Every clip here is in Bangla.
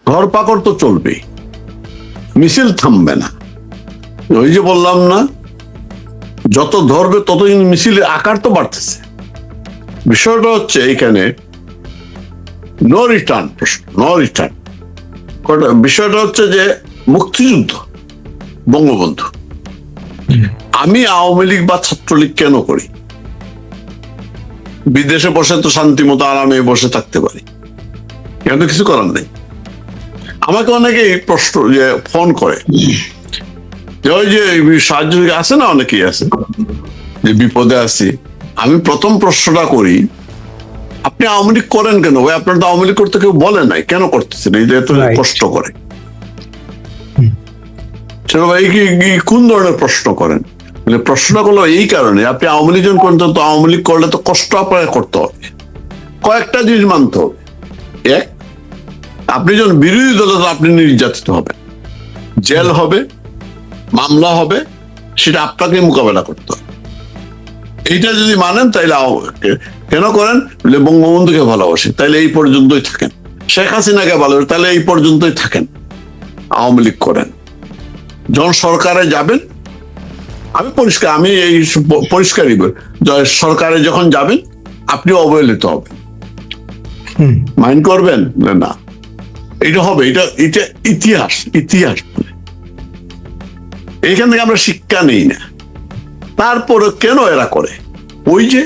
ধরপাকড় তো চলবেই, মিছিল থামবে না। ওই যে বললাম না, যত ধরবে ততই মিছিলের আকার তো বাড়তেছে। বিষয়টা হচ্ছে এইখানে নো রিটার্ন প্রশ্ন, নো রিটার্ন। বিষয়টা হচ্ছে যে মুক্তিযুদ্ধ, বঙ্গবন্ধু, আমি আওয়ামী লীগ বা ছাত্রলীগ কেন করি? বিদেশে বসে তো শান্তি মতো আরামে বসে থাকতে পারি, এখানে কিছু করার নেই। আমাকে অনেকেই প্রশ্ন যে ফোন করে যে ওই যে সাহায্য আছে না, অনেকেই আছে যে বিপদে আছি। আমি প্রথম প্রশ্নটা করি, আপনি আওয়ামী লীগ করেন কেন ভাই? আপনার তো আওয়ামী লীগ করতে কেউ বলে নাই, কেন করতেছেন? এই যে এত কষ্ট করে সেটা ভাই কি কোন ধরনের প্রশ্ন করেন? মানে প্রশ্নটা করলো এই কারণে, আপনি আওয়ামী লীগ যখন করেন তো আওয়ামী লীগ করলে তো কষ্ট আপনাকে করতে হবে, কয়েকটা জিনিস মানতে হবে। এক, আপনি যখন বিরোধী দল আপনি নির্যাতিত হবেন, জেল হবে, মামলা হবে, সেটা আপনাকে মোকাবেলা করতে হবে। এইটা যদি মানেন তাইলে কেন করেন? বঙ্গবন্ধুকে ভালোবাসে তাইলে এই পর্যন্তই থাকেন, শেখ হাসিনাকে ভালোবাসে তাহলে এই পর্যন্তই থাকেন, আওয়ামী লীগ করেন। যখন সরকারে যাবেন, আমি এই পরিষ্কারই সরকারে যখন যাবেন আপনি অবহেলিত হবেন, মাইন্ড করবেন না, এটা হবে, এটা ইতিহাস বলে। এইখান থেকে আমরা শিক্ষা নেই না। তারপরে কেন এরা করে? ওই যে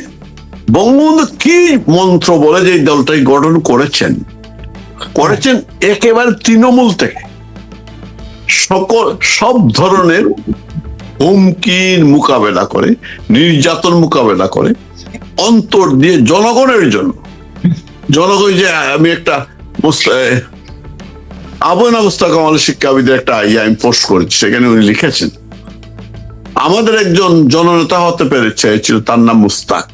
বঙ্গবন্ধু কি মন্ত্র বলে যে দলটাই গঠন করেছেন একেবারে তৃণমূল থেকে সব ধরনের হুমকির মোকাবেলা করে, নির্যাতন মোকাবেলা করে, অন্তর দিয়ে জনগণের জন্য। জনগণ যে আমি একটা আবুল মুস্তাক কামালের শিক্ষাবিদের একটা আমি পোস্ট করেছি, সেখানে উনি লিখেছেন আমাদের একজন জননেতা হতে চেয়েছিল, তার নাম মুস্তাক,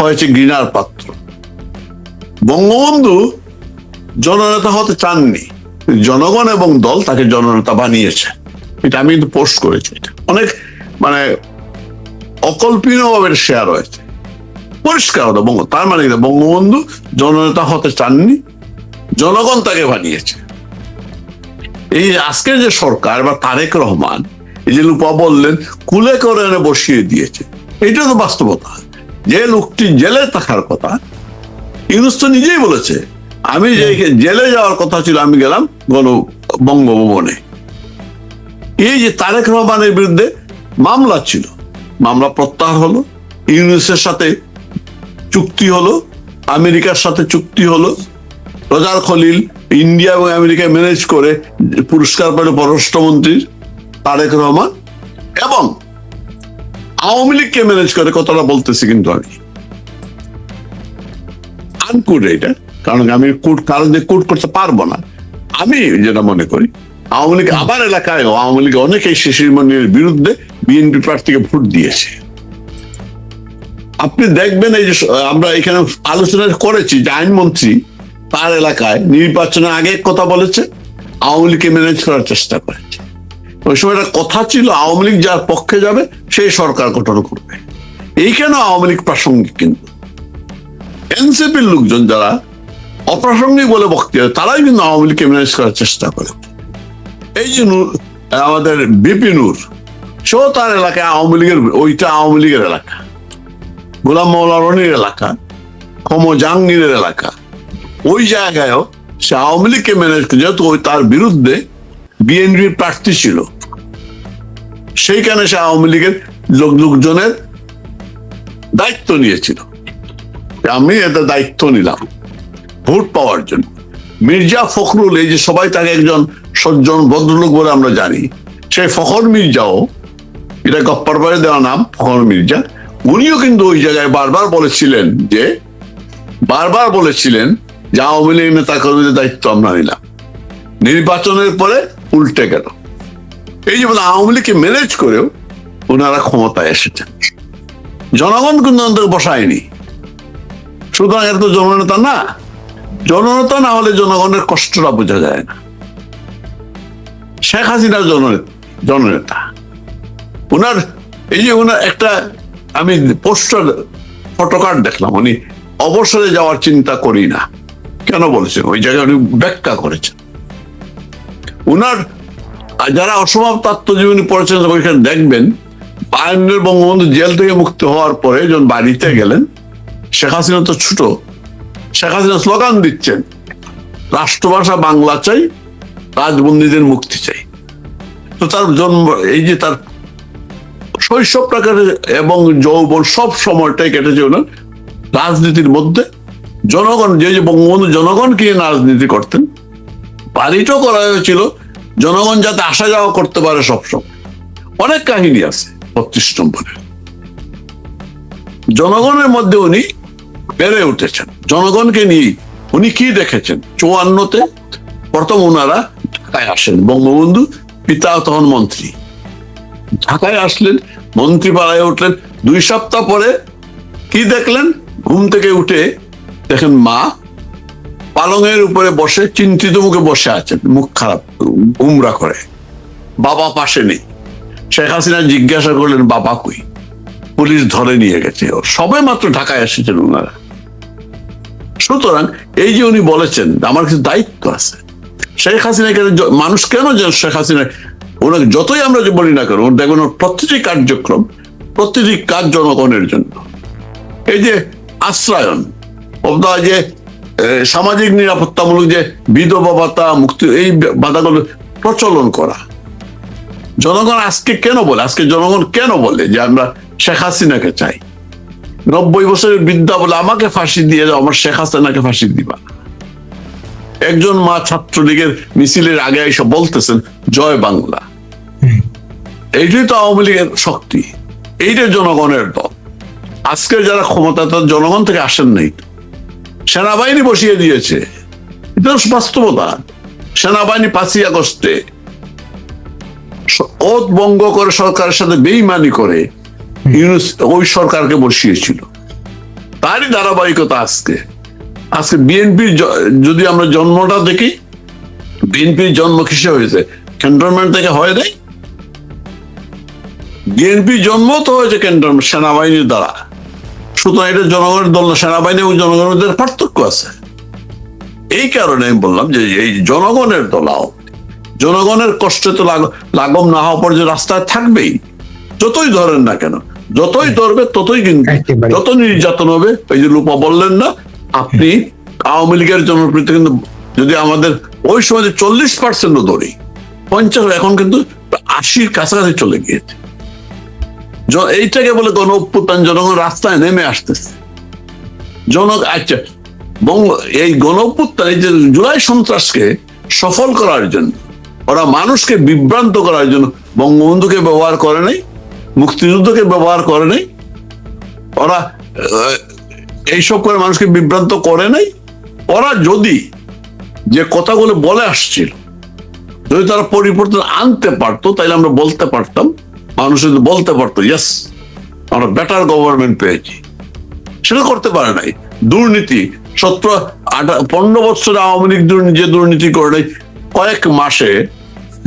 হয়েছে ঘৃণার পাত্র। বঙ্গবন্ধু জননেতা হতে চাননি, জনগণ এবং দল তাকে জননেতা বানিয়েছে। এটা আমি কিন্তু পোস্ট করেছি, এটা অনেক মানে অকল্পনীয় ভাবে শেয়ার হয়েছে, পরিষ্কার হতো। তার মানে বঙ্গবন্ধু জননেতা হতে চাননি, জনগণ তাকে বানিয়েছে। এই আজকের যে সরকার বা তারেক রহমান, এই যে লুপা বললেন কুলে করে এনে বসিয়ে দিয়েছে, এটা তো বাস্তবতা। যে লোকটি জেলে থাকার কথা, ইউনূস তো নিজেই বলেছে আমি যে জেলে যাওয়ার কথা ছিল আমি গেলাম বঙ্গভবনে। এই যে তারেক রহমানের বিরুদ্ধে মামলা ছিল, মামলা প্রত্যাহার হলো, ইউনূসের সাথে চুক্তি হলো, আমেরিকার সাথে চুক্তি হলো, রোজার খলিল ইন্ডিয়া এবং আমেরিকা ম্যানেজ করে পুরস্কার পেল পররাষ্ট্রমন্ত্রীর তারেক রহমান, এবং আওয়ামী লীগকে ম্যানেজ করে, কথাটা বলতেছি কিন্তু আমি আনকুট এটা, কারণ আমি কারণ যে কোট করতে পারবো না। আমি যেটা মনে করি, আওয়ামী লীগ আবার এলাকায় আওয়ামী লীগ অনেকেই শিশির মনিরের বিরুদ্ধে বিএনপি প্রার্থীকে ভোট দিয়েছে। আপনি দেখবেন এই যে আমরা এখানে আলোচনা করেছি যে আইনমন্ত্রী তার এলাকায় নির্বাচনের আগে কথা বলেছে, আওয়ামী লীগকে ম্যানেজ করার চেষ্টা করেছে। ওই সময় একটা কথা ছিল আওয়ামী লীগ যার পক্ষে যাবে সেই সরকার গঠন করবে। এইখানে আওয়ামী লীগ প্রাসঙ্গিক, কিন্তু এনসিপির লোকজন যারা অপ্রাসঙ্গিক বলে বক্তব্য, তারাই কিন্তু আওয়ামী লীগকে ম্যানেজ করার চেষ্টা করে। এই যে আমাদের বিপি নূর, সেও তার এলাকায় আওয়ামী লীগের, ওইটা আওয়ামী লীগের এলাকা, গোলাম মওলা রনির এলাকা, জাহাঙ্গীরের এলাকা, ওই জায়গায়ও সে আওয়ামী লীগকে ম্যানেজ করে, যেহেতু তার বিরুদ্ধে বিএনপির প্রার্থী ছিল, সেইখানে সে আওয়ামী লীগের লোকজনের দায়িত্ব নিয়েছিল। আমি এটা দায়িত্ব নিলাম ভোট পাওয়ার জন্য। মির্জা ফখরুল, এই যে সবাই তাকে একজন সজ্জন ভদ্রলোক বলে আমরা জানি, সেই ফখর মির্জাও, এটা গপ্পার বাড়ি দেওয়া নাম ফখর মির্জা, উনিও কিন্তু ওই জায়গায় বারবার বলেছিলেন যে আওয়ামী লীগ নেতা কর্মীদের দায়িত্ব আমরা নিলাম। নির্বাচনের পরে উল্টে গেল। এই যে আওয়ামী লীগকে ম্যানেজ করেও ওনারা ক্ষমতায় এসেছেন, জনগণ কিন্তু অন্তত বসায়নি। সুতরাং এত জননেতা না, জননেতা না হলে জনগণের কষ্টটা বোঝা যায় না। শেখ হাসিনা জননেতা, ওনার এই যে ওনার একটা আমি পোস্টার ফটোকার্ড দেখলাম, উনি অবসরে যাওয়ার চিন্তা করি না, কেন বলেছেন? ওই জায়গায় উনি ব্যাখ্যা করেছেন উনার যারা অসমাপ্ত আত্মজীবনী পড়েছেন ওইখানে দেখবেন 52 বঙ্গবন্ধু জেল থেকে মুক্ত হওয়ার পরে যখন বাড়িতে গেলেন, শেখ হাসিনা তো ছোট, শেখ হাসিনা স্লোগান দিচ্ছেন, রাষ্ট্রভাষা বাংলা চাই, রাজবন্দীদের মুক্তি চাই। তো তার জন্ম, এই যে তার শৈশবটা এবং যৌবন সব সময়টাই কেটেছে ওনার রাজনীতির মধ্যে। জনগণ, যে বঙ্গবন্ধু জনগণকে রাজনীতি করতেন, বাড়িটাও করা হয়েছিল জনগণ যাতে আসা যাওয়া করতে পারে সবসময়। অনেক কাহিনী আছে 32 নম্বরে। জনগণের মধ্যে উনি বেড়ে উঠেছেন, জনগণকে নিয়ে উনি কি দেখেছেন। 54-তে প্রথম ওনারা ঢাকায় আসেন, বঙ্গবন্ধু পিতা তখন মন্ত্রী, ঢাকায় আসলেন, মন্ত্রী পাড়ায় উঠলেন। 2 সপ্তাহ পরে কি দেখলেন? ঘুম থেকে উঠে দেখেন মা পালঙের উপরে বসে চিন্তিত মুখে বসে আছেন, মুখ খারাপ, গুমরা করে, বাবা পাশে নেই। শেখ হাসিনা জিজ্ঞাসা করলেন বাবা কই? পুলিশ ধরে নিয়ে গেছে। সবে মাত্র ঢাকায় এসেছেন ওনারা। সুতরাং এই যে উনি বলেছেন আমার কিছু দায়িত্ব আছে, শেখ হাসিনা মানুষ কেন যেন শেখ হাসিনা, ওনাকে যতই আমরা যে বলি না কেন, দেখবেন প্রতিটি কার্যক্রম, প্রতিটি কাজ জনগণের জন্য। এই যে আশ্রয়ন, যে সামাজিক নিরাপত্তামূলক যে বিধবা ভাতা, মুক্তি, এই বাধাগুলো প্রচলন করা, জনগণ আজকে কেন বলে, আজকে জনগণ কেন বলে যে আমরা শেখ হাসিনাকে চাই? 90 বছরের বৃদ্ধা বলে আমাকে ফাঁসি দিয়ে যাও, আমার শেখ হাসিনাকে ফাঁসি দিবা। একজন মা ছাত্রলীগের মিছিলের আগে এসে বলতেছেন জয় বাংলা। এইটাই তো আওয়ামী লীগের শক্তি, এইটাই জনগণের দল। আজকের যারা ক্ষমতা তার জনগণ থেকে আসেন নাই, সেনাবাহিনী বসিয়ে দিয়েছে। এটা বাস্তবতা। সেনাবাহিনী 5ই আগস্টে ওত ভঙ্গ করে সরকারের সাথে বেইমানি করে ওই সরকারকে বসিয়েছিল। তারই ধারাবাহিকতা আজকে বিএনপির, যদি আমরা জন্মটা দেখি, বিএনপির জন্ম কিসে হয়েছে? ক্যান্টনমেন্ট থেকে হয় নাই। বিএনপির জন্ম তো হয়েছে ক্যান্টনমেন্ট, সেনাবাহিনীর দ্বারা। সুতরাং এটা জনগণের দল না, সেনাবাহিনী এবং জনগণের মধ্যে পার্থক্য আছে। এই কারণে আমি বললাম যে এই জনগণের দল, জনগণের কষ্টে তো লাঘব না হওয়া পর্যন্ত রাস্তায় থাকবেই। যতই ধরেন না কেন, যতই ধরবে ততই কিন্তু, যত নির্যাতন হবে। ওই যে রূপা বললেন না, আপনি আওয়ামী লীগের জনপ্রিয়তা কিন্তু যদি আমাদের ওই সময় 40% ধরি, 50, এখন কিন্তু 80-র কাছাকাছি চলে গিয়েছে। এইটাকে বলে গণ অভ্যুত্থান। জনগণ রাস্তায় নেমে আসতেছে। আচ্ছা, এই গণ অভ্যুত্থান, এই যে জুলাই সন্ত্রাসকে সফল করার জন্য, ওরা মানুষকে বিভ্রান্ত করার জন্য বঙ্গবন্ধুকে ব্যবহার করে নাই, মুক্তিযুদ্ধকে ব্যবহার করে নাই, ওরা এইসব করে মানুষকে বিভ্রান্ত করে নাই। ওরা যদি যে কথাগুলো বলে আসছিল, যদি তারা পরিবর্তন আনতে পারতো, তাইলে আমরা বলতে পারতাম, মানুষ যদি বলতে পারতো ইয়েস আমরা বেটার গভর্নমেন্ট পেয়েছি। সেটা করতে পারে নাই। দুর্নীতি 15 বছরে আওয়ামী লীগ যে দুর্নীতি করে নাই, কয়েক মাসে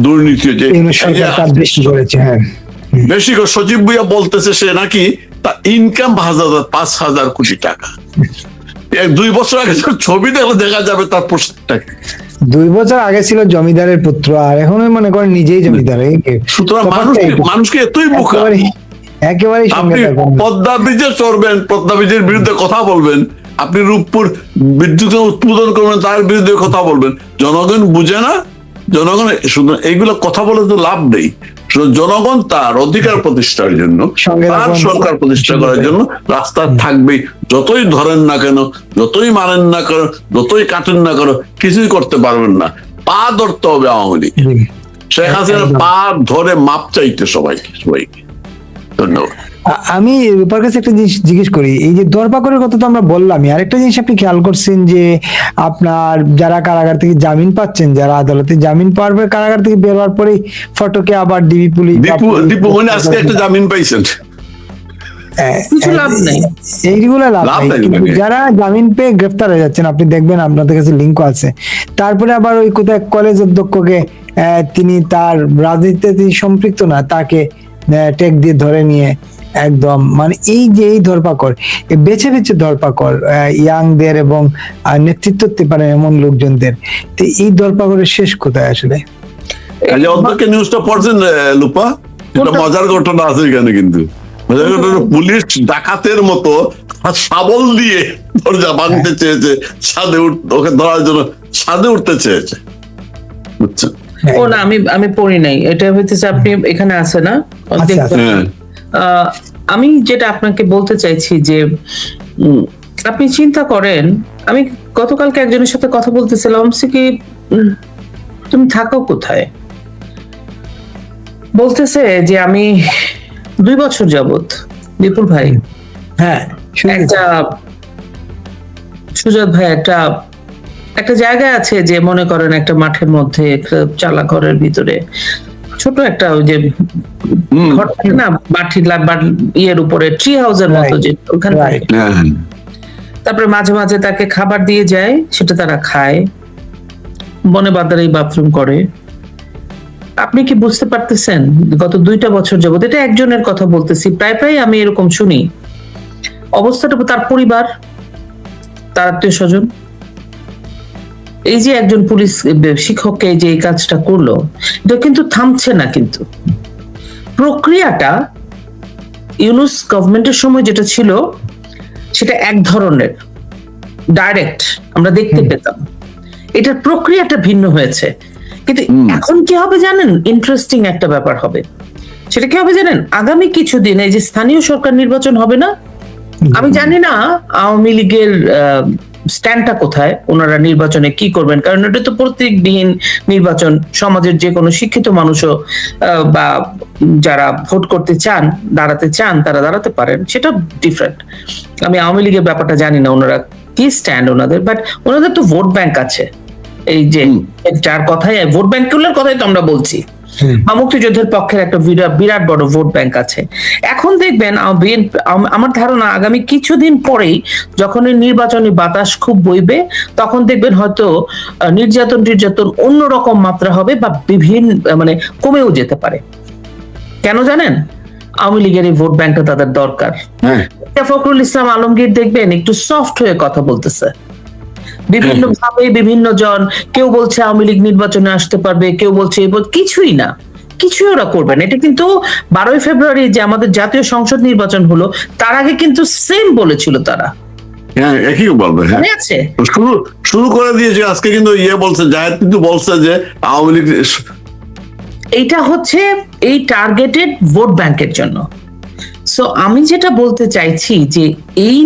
দুর্নীতি বেশি করে। সচিব ভুইয়া বলতেছে সে নাকি তার ইনকাম 5,000 কোটি টাকা। 2 বছর আগে ছবি দেখলে দেখা যাবে তার পোশাকটাকে। 2 বছর আগে ছিল জমিদারের পুত্র, আর এখন মনে করেন নিজেই জমিদার। সুতরাং মানুষকে এতই বোকা, একেবারে পদ্মা ব্রিজে চড়বেন, পদ্মা ব্রিজের বিরুদ্ধে কথা বলবেন, আপনি রূপপুর বিদ্যুৎ উৎপাদন করবেন, তার বিরুদ্ধে কথা বলবেন। জনগণ বুঝে না, জনগণ এইগুলো কথা বলে তো লাভ নেই। জনগণ তার অধিকার প্রতিষ্ঠার জন্য, তার সরকার প্রতিষ্ঠা করার জন্য রাস্তা থাকবেই। যতই ধরেন না কেন, যতই মারেন না কেন, যতই কাটেন না কেন, কিছুই করতে পারবেন না। পা ধরতে হবে আওয়ামী লীগ। শেখ হাসিনার পা ধরে মাপ চাইতে সবাইকে। ধন্যবাদ। আমি রূপার কাছে একটা জিনিস জিজ্ঞেস করি, এই যে ধরপাকড়ের কথা তো আমরা বললাম, আরেকটা জিনিস আপনি খেয়াল করছেন যে আপনার যারা কারাগার থেকে জামিন পাচ্ছেন, যারা আদালতে জামিন পাওয়ার পরে কারাগার থেকে বের হওয়ার পরেই ফটোকে আবার ডিবি পুলিশ আজকে একটা জামিন পাইছেন, এইগুলো লাভ নাই। কিন্তু যারা জামিন পেয়ে গ্রেফতার হয়ে যাচ্ছেন, আপনি দেখবেন আপনাদের কাছে লিঙ্ক আছে। তারপরে আবার ওই কোথায় কলেজ অধ্যক্ষকে, তিনি তার রাজনীতিতে সম্পৃক্ত না, তাকে টেক দিয়ে ধরে নিয়ে একদম, মানে এই যে এই ধরপাকড়, বেছে বেছে ধরপাকড় ইয়াংদের এবং নেতৃত্ব দিতে পারে এমন লোকজনদের, তো এই ধরপাকড়ের শেষ কোথায় আসলে? এই যে অন্তকে নিউজটা পড়ছেন লুপা, এটা মজার ঘটনা আছে এখানে, কিন্তু মজার ঘটনা, পুলিশ ডাকাতের মতো শাবল দিয়ে দরজা ভাঙতে চেয়েছে, ওকে ধরার জন্য ছাদে উঠতে চেয়েছে, বুঝছেন? ও না, আমি পড়ি নাই, এটা হইতেছে আপনি এখানে আছে না। আমি যেটা আপনাকে বলতে চাইছি যে আপনি চিন্তা করেন, আমি গতকালকে একজনের সাথে কথা বলতেছিলাম, সে কি তুমি থাকো কোথায়, বলতেছে যে আমি 2 বছর যাবত, বিপুল ভাই, হ্যাঁ একটা সুজাত ভাই, একটা জায়গা আছে যে মনে করেন একটা মাঠের মধ্যে, একটা চালা ঘরের ভিতরে ছোট একটা ওই যে ঘর থাকে না, ইয়ের উপরে ট্রি হাউসের মতো, যে ওখানে থাকে। তারপরে মাঝে মাঝে তাকে খাবার দিয়ে যায়, সেটা তারা খায়, বনে বাদারেই বাথরুম করে। আপনি কি বুঝতে পারতেছেন গত 2টা বছর যাবত, এটা একজনের কথা বলতেছি, প্রায় আমি এরকম শুনি অবস্থাটা, তার পরিবার, তার আত্মীয় স্বজন। এই যে একজন পুলিশ শিক্ষককে যে এই কাজটা করলো, এটা কিন্তু থামছে না, কিন্তু প্রক্রিয়াটা ইউনূস গভর্নমেন্টের সময় যেটা ছিল সেটা এক ধরনের ডাইরেক্ট আমরা দেখতে পেতাম, এটার প্রক্রিয়াটা ভিন্ন হয়েছে। কিন্তু এখন কি হবে জানেন, ইন্টারেস্টিং একটা ব্যাপার হবে, সেটা কি হবে জানেন, আগামী কিছুদিন এই যে স্থানীয় সরকার নির্বাচন হবে না, আমি জানি না আওয়ামী লীগের স্ট্যান্ডটা কোথায়, ওনারা নির্বাচনে কি করবেন, কারণ এটা তো প্রতীকবিহীন নির্বাচন, সমাজের যে কোনো শিক্ষিত মানুষও বা যারা ভোট করতে চান, দাঁড়াতে চান, তারা দাঁড়াতে পারেন, সেটা ডিফারেন্ট। আমি আওয়ামী লীগের ব্যাপারটা জানি না ওনারা কি স্ট্যান্ড ওনাদের, বাট ওনাদের তো ভোট ব্যাংক আছে, এই যে যার কথাই ভোট ব্যাংকগুলোর কথাই তো আমরা বলছি, মুক্তিযুদ্ধের পক্ষের একটা বিরাট বড় ভোট ব্যাংক আছে। এখন দেখবেন আমার ধারণা আগামী কিছুদিন পরেই যখন এই নির্বাচনী বাতাস খুব বইবে, তখন দেখবেন হয়তো নির্যাতন অন্যরকম মাত্রা হবে, বা বিভিন্ন মানে কমেও যেতে পারে। কেন জানেন, আওয়ামী লীগের এই ভোট ব্যাংকটা তাদের দরকার। ফখরুল ইসলাম আলমগীর দেখবেন একটু সফট হয়ে কথা বলতেছে, বিভিন্ন ভাবে বিভিন্ন জন, কেউ বলছে আওয়ামী লীগ নির্বাচনে আসতে পারবে, কেউ বলছে কিছুই না, কিছুই ওরা করবে না। এটা কিন্তু 12ই ফেব্রুয়ারি যে আমাদের জাতীয় সংসদ নির্বাচন হলো, তার আগে কিন্তু সেম বলেছিল তারা, হ্যাঁ একই বলবে, হ্যাঁ আছে শুরু করে দিয়েছে। আজকে কিন্তু বলছে, জাহেদ কিন্তু বলছে যে আওয়ামী লীগ, এইটা হচ্ছে এই টার্গেটেড ভোট ব্যাংকের জন্য। সো আমি যেটা বলতে চাইছি যে এই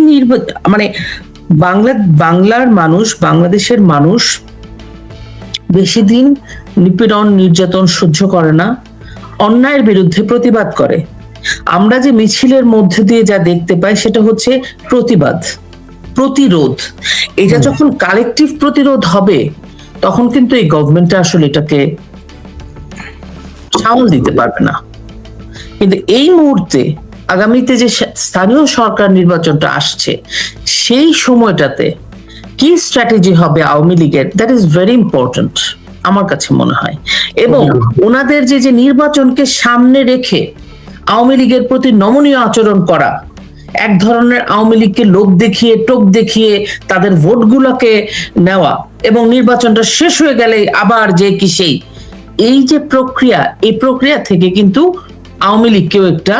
মানে বাংলার মানুষ, বাংলাদেশের মানুষ বেশি দিন নিপীড়ন নির্যাতন সহ্য করে না, অন্যায়ের বিরুদ্ধে প্রতিবাদ করে। আমরা যে মিছিলের মধ্যে দিয়ে যা দেখতে পাই সেটা হচ্ছে প্রতিরোধ। এটা যখন কালেকটিভ প্রতিরোধ হবে, তখন কিন্তু এই গভর্নমেন্টটা আসলে এটাকে সামাল দিতে পারবে না। কিন্তু এই মুহূর্তে আগামীতে যে স্থানীয় সরকার নির্বাচনটা আসছে, সেই সময়টাতে কি স্ট্র্যাটেজি হবে আওয়ামী লীগের, দ্যাট ইজ ভেরি ইম্পর্টেন্ট আমার কাছে মনে হয়। এবং ওনাদের যে নির্বাচনকে সামনে রেখে আওয়ামী লীগের প্রতি নমনীয় আচরণ করা, এক ধরনের আওয়ামী লীগকে লোক দেখিয়ে, টোপ দেখিয়ে তাদের ভোটগুলোকে নেওয়া, এবং নির্বাচনটা শেষ হয়ে গেলে আবার যে কি সেই, এই যে প্রক্রিয়া, এই প্রক্রিয়া থেকে কিন্তু আওয়ামী লীগকেও একটা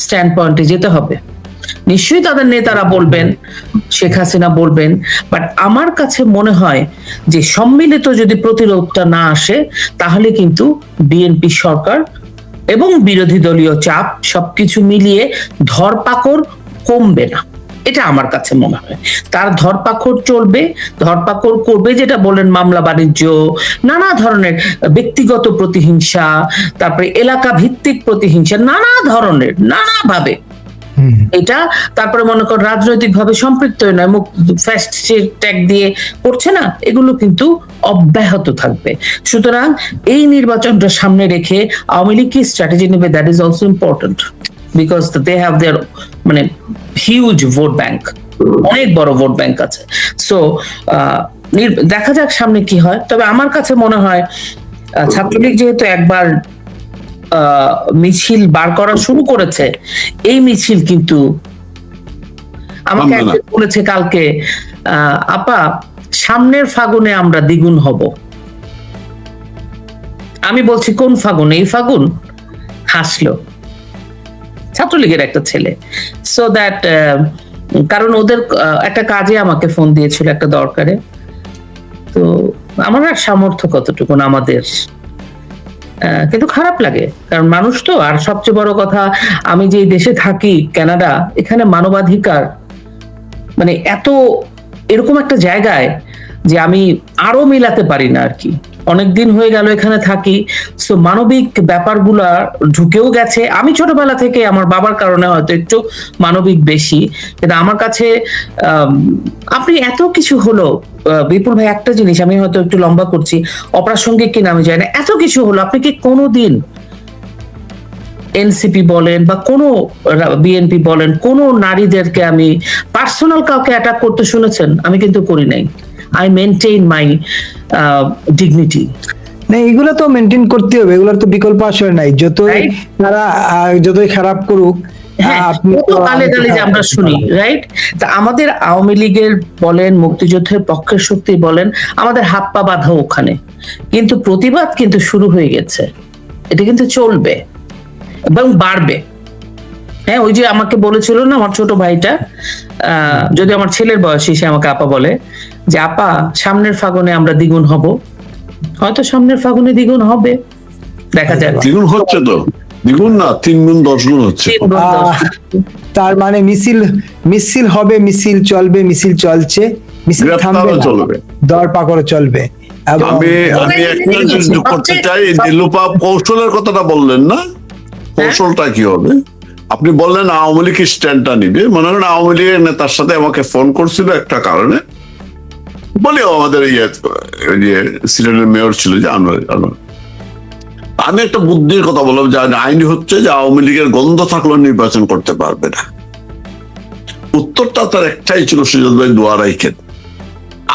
স্ট্যান্ড পয়েন্টে যেতে হবে। নিশ্চয়ই তাদের নেতারা বলবেন, শেখ হাসিনা বলবেন, বাট আমার কাছে মনে হয় যে সম্মিলিত যদি প্রতিরোধটা না আসে, তাহলে কিন্তু বিএনপি সরকার এবং বিরোধী দলীয় চাপ সবকিছু মিলিয়ে ধরপাকড় কমবে না, এটা আমার কাছে মনে হয়। তার ধরপাকড় চলবে, ধরপাকড় করবে, যেটা বলেন মামলা বাণিজ্য, নানা ধরনের ব্যক্তিগত প্রতিহিংসা, তারপরে এলাকা ভিত্তিক প্রতিহিংসা, নানা ধরনের, নানাভাবে এটা, তারপরে মনে কর রাজনৈতিক ভাবে সম্পৃক্ত নয়, মুখ ফ্যাস্ট ট্যাগ দিয়ে করছে না, এগুলো কিন্তু অব্যাহত থাকবে। সুতরাং এই নির্বাচনটা সামনে রেখে আওয়ামী লীগ কি স্ট্র্যাটেজি নেবে, that is also important, because they have their মানে হিউজ ভোট ব্যাংক, অনেক বড় ভোট ব্যাংক আছে। সো দেখা যাক সামনে কি হয়। তবে আমার কাছে মনে হয় ছাত্রলীগ যেহেতু একবার মিছিল বার করা শুরু করেছে, এই মিছিল কিন্তু আমাকে বলেছে কালকে, আপা সামনের ফাগুনে আমরা দ্বিগুণ হব। আমি বলছি কোন ফাগুন? এই ফাগুন? হাসলো, ছাত্রলীগের একটা ছেলে। সো দ্যাট কারণ ওদের একটা কাজে আমাকে ফোন দিয়েছিল একটা দরকারে, তো আমার আর সামর্থ্য কতটুকু আমাদের, কিন্তু খারাপ লাগে, কারণ মানুষ তো। আর সবচেয়ে বড় কথা, আমি যে দেশে থাকি কানাডা, এখানে মানবাধিকার মানে এত এরকম একটা জায়গায় যে আমি আরো মিলাতে পারি না আর কি। অনেকদিন হয়ে গেল এখানে থাকি, সো মানবিক ব্যাপারগুলা ঢুকেও গেছে। আমি ছোটবেলা থেকে আমার বাবার কারণে হয়তো একটু মানবিক বেশি, কিন্তু আমার কাছে আপনি এত কিছু হলো বিপুল ভাই, একটা জিনিস আমি হয়তো একটু লম্বা করছি, অপ্রাসঙ্গিক কিনা আমি জানি না, এত কিছু হলো, আপনি কি কোনোদিন এনসিপি বলেন বা কোনো বিএনপি বলেন, কোন নারীদেরকে আমি পার্সোনাল কাউকে অ্যাটাক করতে শুনেছেন? আমি কিন্তু করি নাই। I maintain my dignity. না, এগুলো তো মেনটেন করতে হবে, এগুলোর তো বিকল্প আসলে নাই। যতই তারা যতই খারাপ করুক, আপনি তো গালে গালে যে আমরা শুনি, রাইট? তা আমাদের আওয়ামী লীগের বলেন, মুক্তিযুদ্ধের পক্ষের শক্তি বলেন, আমাদের হাত পা বাঁধা ওখানে, কিন্তু প্রতিবাদ কিন্তু শুরু হয়ে গেছে। এটা কিন্তু চলবে এবং বাড়বে। হ্যাঁ, ওই যে আমাকে বলেছিল না আমার ছোট ভাইটা, যদি আমার ছেলের বয়সী, সে আমাকে আপা বলে যে আপা সামনের ফাগুনে আমরা দ্বিগুণ হব। হয়তো সামনের ফাগুনে দ্বিগুণ হবে, দেখা যাবে। দ্বিগুণ হচ্ছে তো, দ্বিগুণ না 3 গুণ 10 গুণ হচ্ছে। তার মানে মিছিল হবে, মিছিল চলবে, মিছিল চলছে, মিছিল থামবে না, চলবে, দর পাকড় চলবে। আমি একটা জিনিস যোগ করতে চাই, দিলুপা কৌশলের কথাটা বললেন না, কৌশলটা কি হবে? আপনি বললেন আওয়ামী লীগ স্ট্যান্ডটা নিবে। মনে করেন আওয়ামী লীগের নেতার সাথে আমাকে ফোন করছিল একটা কারণে, বলি আমাদের সিলেটের মেয়র ছিল যে আমি একটা বুদ্ধির কথা বললাম যে আইন হচ্ছে যে আওয়ামী লীগের গন্ধ থাকলেও নির্বাচন করতে পারবে না। উত্তরটা তার একটাই ছিল, সুজাত ভাই দোয়া রাখেন,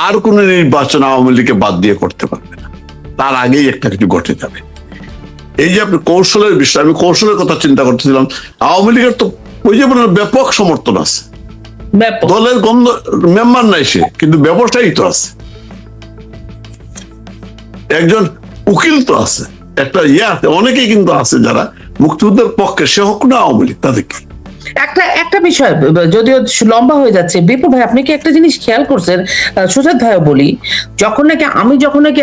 আর কোন নির্বাচন আওয়ামী লীগকে বাদ দিয়ে করতে পারবে না, তার আগেই একটা কিছু ঘটে যাবে। এই যে আপনি কৌশলের বিষয়, আমি কৌশলের কথা চিন্তা করতেছিলাম। আওয়ামী লীগের তো ওই যে ব্যাপক সমর্থন আছে, দলের গন্ধ মেম্বার নাই সে, কিন্তু ব্যবসায়ী তো আছে, একজন উকিল তো আছে, একটা আছে, অনেকেই কিন্তু আছে যারা মুক্তিযুদ্ধের পক্ষে, সে হোক না আওয়ামী লীগ, তাদেরকে একটা বিষয় যদিও লম্বা হয়ে যাচ্ছে, বিপুল ভাই আপনি কি একটা জিনিস খেয়াল করছেন? সুজাত ভাইও বলি,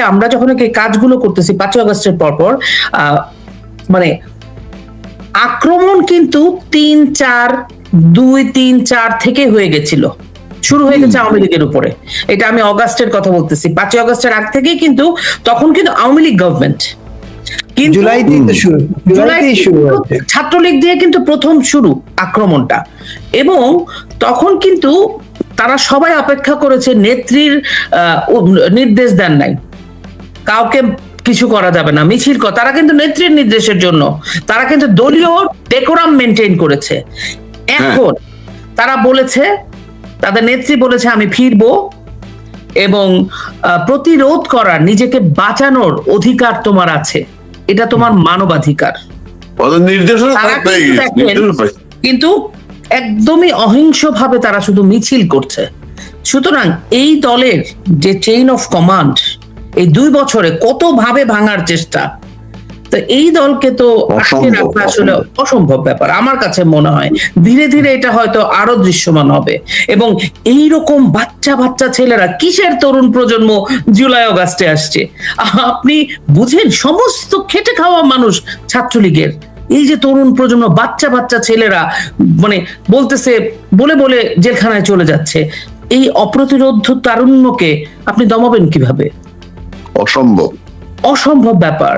আমরা যখন নাকি কাজগুলো করতেছি 5ই আগস্টের পর মানে আক্রমণ কিন্তু 2-3-4 থেকে হয়ে গেছিল, শুরু হয়ে গেছে আওয়ামী লীগের উপরে। এটা আমি অগাস্টের কথা বলতেছি, 5ই আগস্টের আগ থেকেই কিন্তু, তখন কিন্তু আওয়ামী লীগ গভর্নমেন্ট, ছাত্রলীগ দিয়ে কিন্তু প্রথম শুরু আক্রমণটা। এবং তখন কিন্তু তারা সবাই অপেক্ষা করেছে, নেত্রীর নির্দেশ দেন নাই, কাউকে কিছু করা যাবে না, মিছিল তারা কিন্তু নেত্রীর নির্দেশের জন্য, তারা কিন্তু দলীয় ডেকোরাম মেনটেন করেছে। এখন তারা বলেছে, তাদের নেত্রী বলেছে আমি ফিরবো, এবং প্রতিরোধ করার, নিজেকে বাঁচানোর অধিকার তোমার আছে, এটা তোমার মানবাধিকার। কিন্তু একদমই অহিংসভাবে তারা শুধু মিছিল করছে। সুতরাং এই দলের যে চেইন অফ কমান্ড, এই 2 বছরে কত ভাবে ভাঙার চেষ্টা, তো এই দলকে তো আটকে রাখা আসলে অসম্ভব ব্যাপার আমার কাছে মনে হয়। ধীরে ধীরে এটা হয়তো আরো দৃশ্যমান হবে, এবং এইরকম বাচ্চা ছেলেরা, কিসের তরুণ প্রজন্ম জুলাই আগস্টে আসছে, আপনি বুঝেন? সমস্ত খেটে খাওয়া মানুষ ছাত্রলীগের, এই যে তরুণ প্রজন্ম, বাচ্চা ছেলেরা মানে বলতেছে, বলে জেলখানায় চলে যাচ্ছে। এই অপ্রতিরোধ তারুণ্যকে আপনি দমাবেন কিভাবে? অসম্ভব ব্যাপার।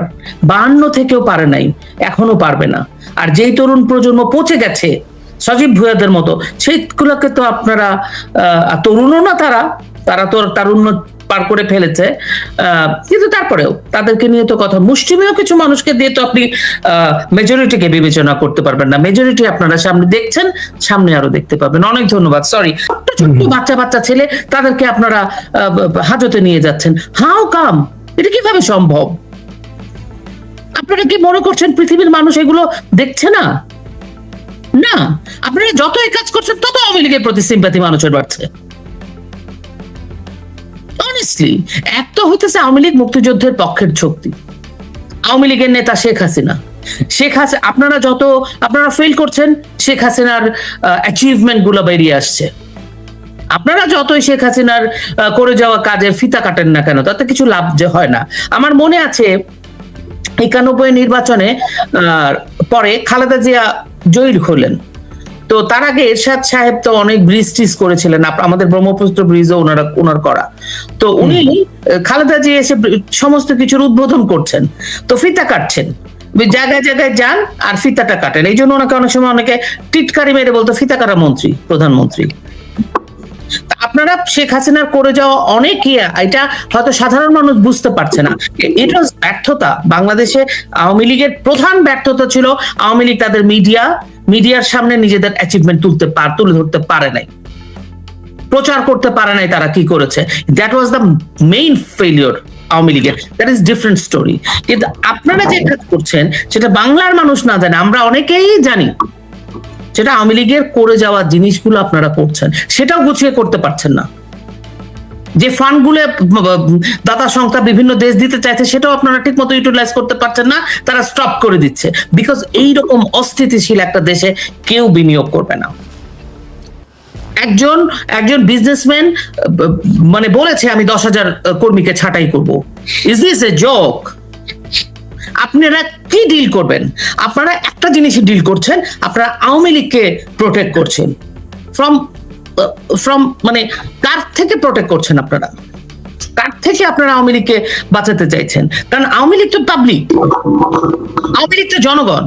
52 থেকেও পারে নাই, এখনো পারবে না। আর যেই তরুণ প্রজন্ম পচে গেছে সজীব ভুঁইয়াদের মতো, সেইগুলোকে তো আপনারা, তরুণও না তারা তো তারুণ্য পার করে ফেলেছে, কিন্তু তারপরেও তাদেরকে নিয়ে তো কথা, মুষ্টিমেয় কিছু মানুষকে দিয়ে তো আপনি মেজরিটিকে বিবেচনা করতে পারবেন না। মেজরিটি আপনারা সামনে দেখছেন, সামনে আরো দেখতে পাবেন। অনেক ধন্যবাদ। সরি, ছোট্ট বাচ্চা ছেলে, তাদেরকে আপনারা হাজতে নিয়ে যাচ্ছেন। How come? এটা কিভাবে সম্ভব? আপনারা কি মনে করছেন পৃথিবীর মানুষ এগুলো দেখছে না? না, আপনারা যত এই কাজ করছেন তত আওয়ামী লীগের প্রতি সিম্প্যাথি মানুষের বাড়ছে। অনেস্টলি, এক তো হইতেছে আওয়ামী লীগ মুক্তিযুদ্ধের পক্ষের শক্তি, আওয়ামী লীগের নেতা শেখ হাসিনা। আপনারা ফেল করছেন, শেখ হাসিনার অ্যাচিভমেন্ট গুলো বেরিয়ে আসছে। আপনারা যতই শেখ হাসিনার করে যাওয়া কাজের ফিতা কাটেন না কেন, তাতে কিছু লাভ যে হয় না। আমার মনে আছে 91 নির্বাচনে পরে খালেদা জিয়া জয়ী হলেন, তো তার আগে এরশাদ সাহেব তো অনেক ব্রিজ টিজ করেছিলেন, আমাদের ব্রহ্মপুত্র ব্রিজও ওনার করা। তো উনি খালেদা জিয়া এসে সমস্ত কিছুর উদ্বোধন করছেন, তো ফিতা কাটছেন, জায়গায় জায়গায় যান আর ফিতাটা কাটেন। এই জন্য ওনাকে অনেক সময় অনেকে টিটকারি মেরে বলতো ফিতা কাটা মন্ত্রী, প্রধানমন্ত্রী। আপনারা শেখ হাসিনার করে যাওয়া অনেক এটা হয়তো সাধারণ মানুষ বুঝতে পারছে না। এটা ব্যর্থতা। বাংলাদেশে আওয়ামী লীগের প্রধান ব্যর্থতা ছিল আওয়ামী লীগ তাদের মিডিয়ার সামনে নিজেদের অ্যাচিভমেন্ট তুলে ধরতে পারে নাই, প্রচার করতে পারে নাই তারা কি করেছে। That was the main failure Awami লীগের। That is different story. কিন্তু আপনারা যে কাজ করছেন সেটা বাংলার মানুষ না জানে, আমরা অনেকেই জানি। যেটা আওয়ামী লীগের করে যাওয়া জিনিসগুলো আপনারা করছেন, সেটাও গুছিয়ে করতে পারছেন না। যে ফান্ড গুলো দাতা সংস্থা বিভিন্ন দেশ দিতে চাইছে, সেটাও আপনারা ঠিক মতো ইউটিলাইজ করতে পারছেন না, তারা স্টপ করে দিচ্ছে। বিকজ এইরকম অস্থিতিশীল একটা দেশে কেউ বিনিয়োগ করবে না। একজন বিজনেসম্যান মানে বলেছে আমি 10,000 কর্মীকে ছাঁটাই করব। Is this a joke? আপনারা কি ডিল করবেন? আপনারা একটা জিনিসই ডিল করছেন, আপনারা আওয়ামী লীগকে প্রোটেক্ট করছেন। ফ্রম মানে কার থেকে প্রোটেক্ট করছেন আপনারা? কার থেকে আপনারা আওয়ামী লীগকে বাঁচাতে চাইছেন? কারণ আওয়ামী লীগ তো পাবলিক, আওয়ামী লীগ তো জনগণ।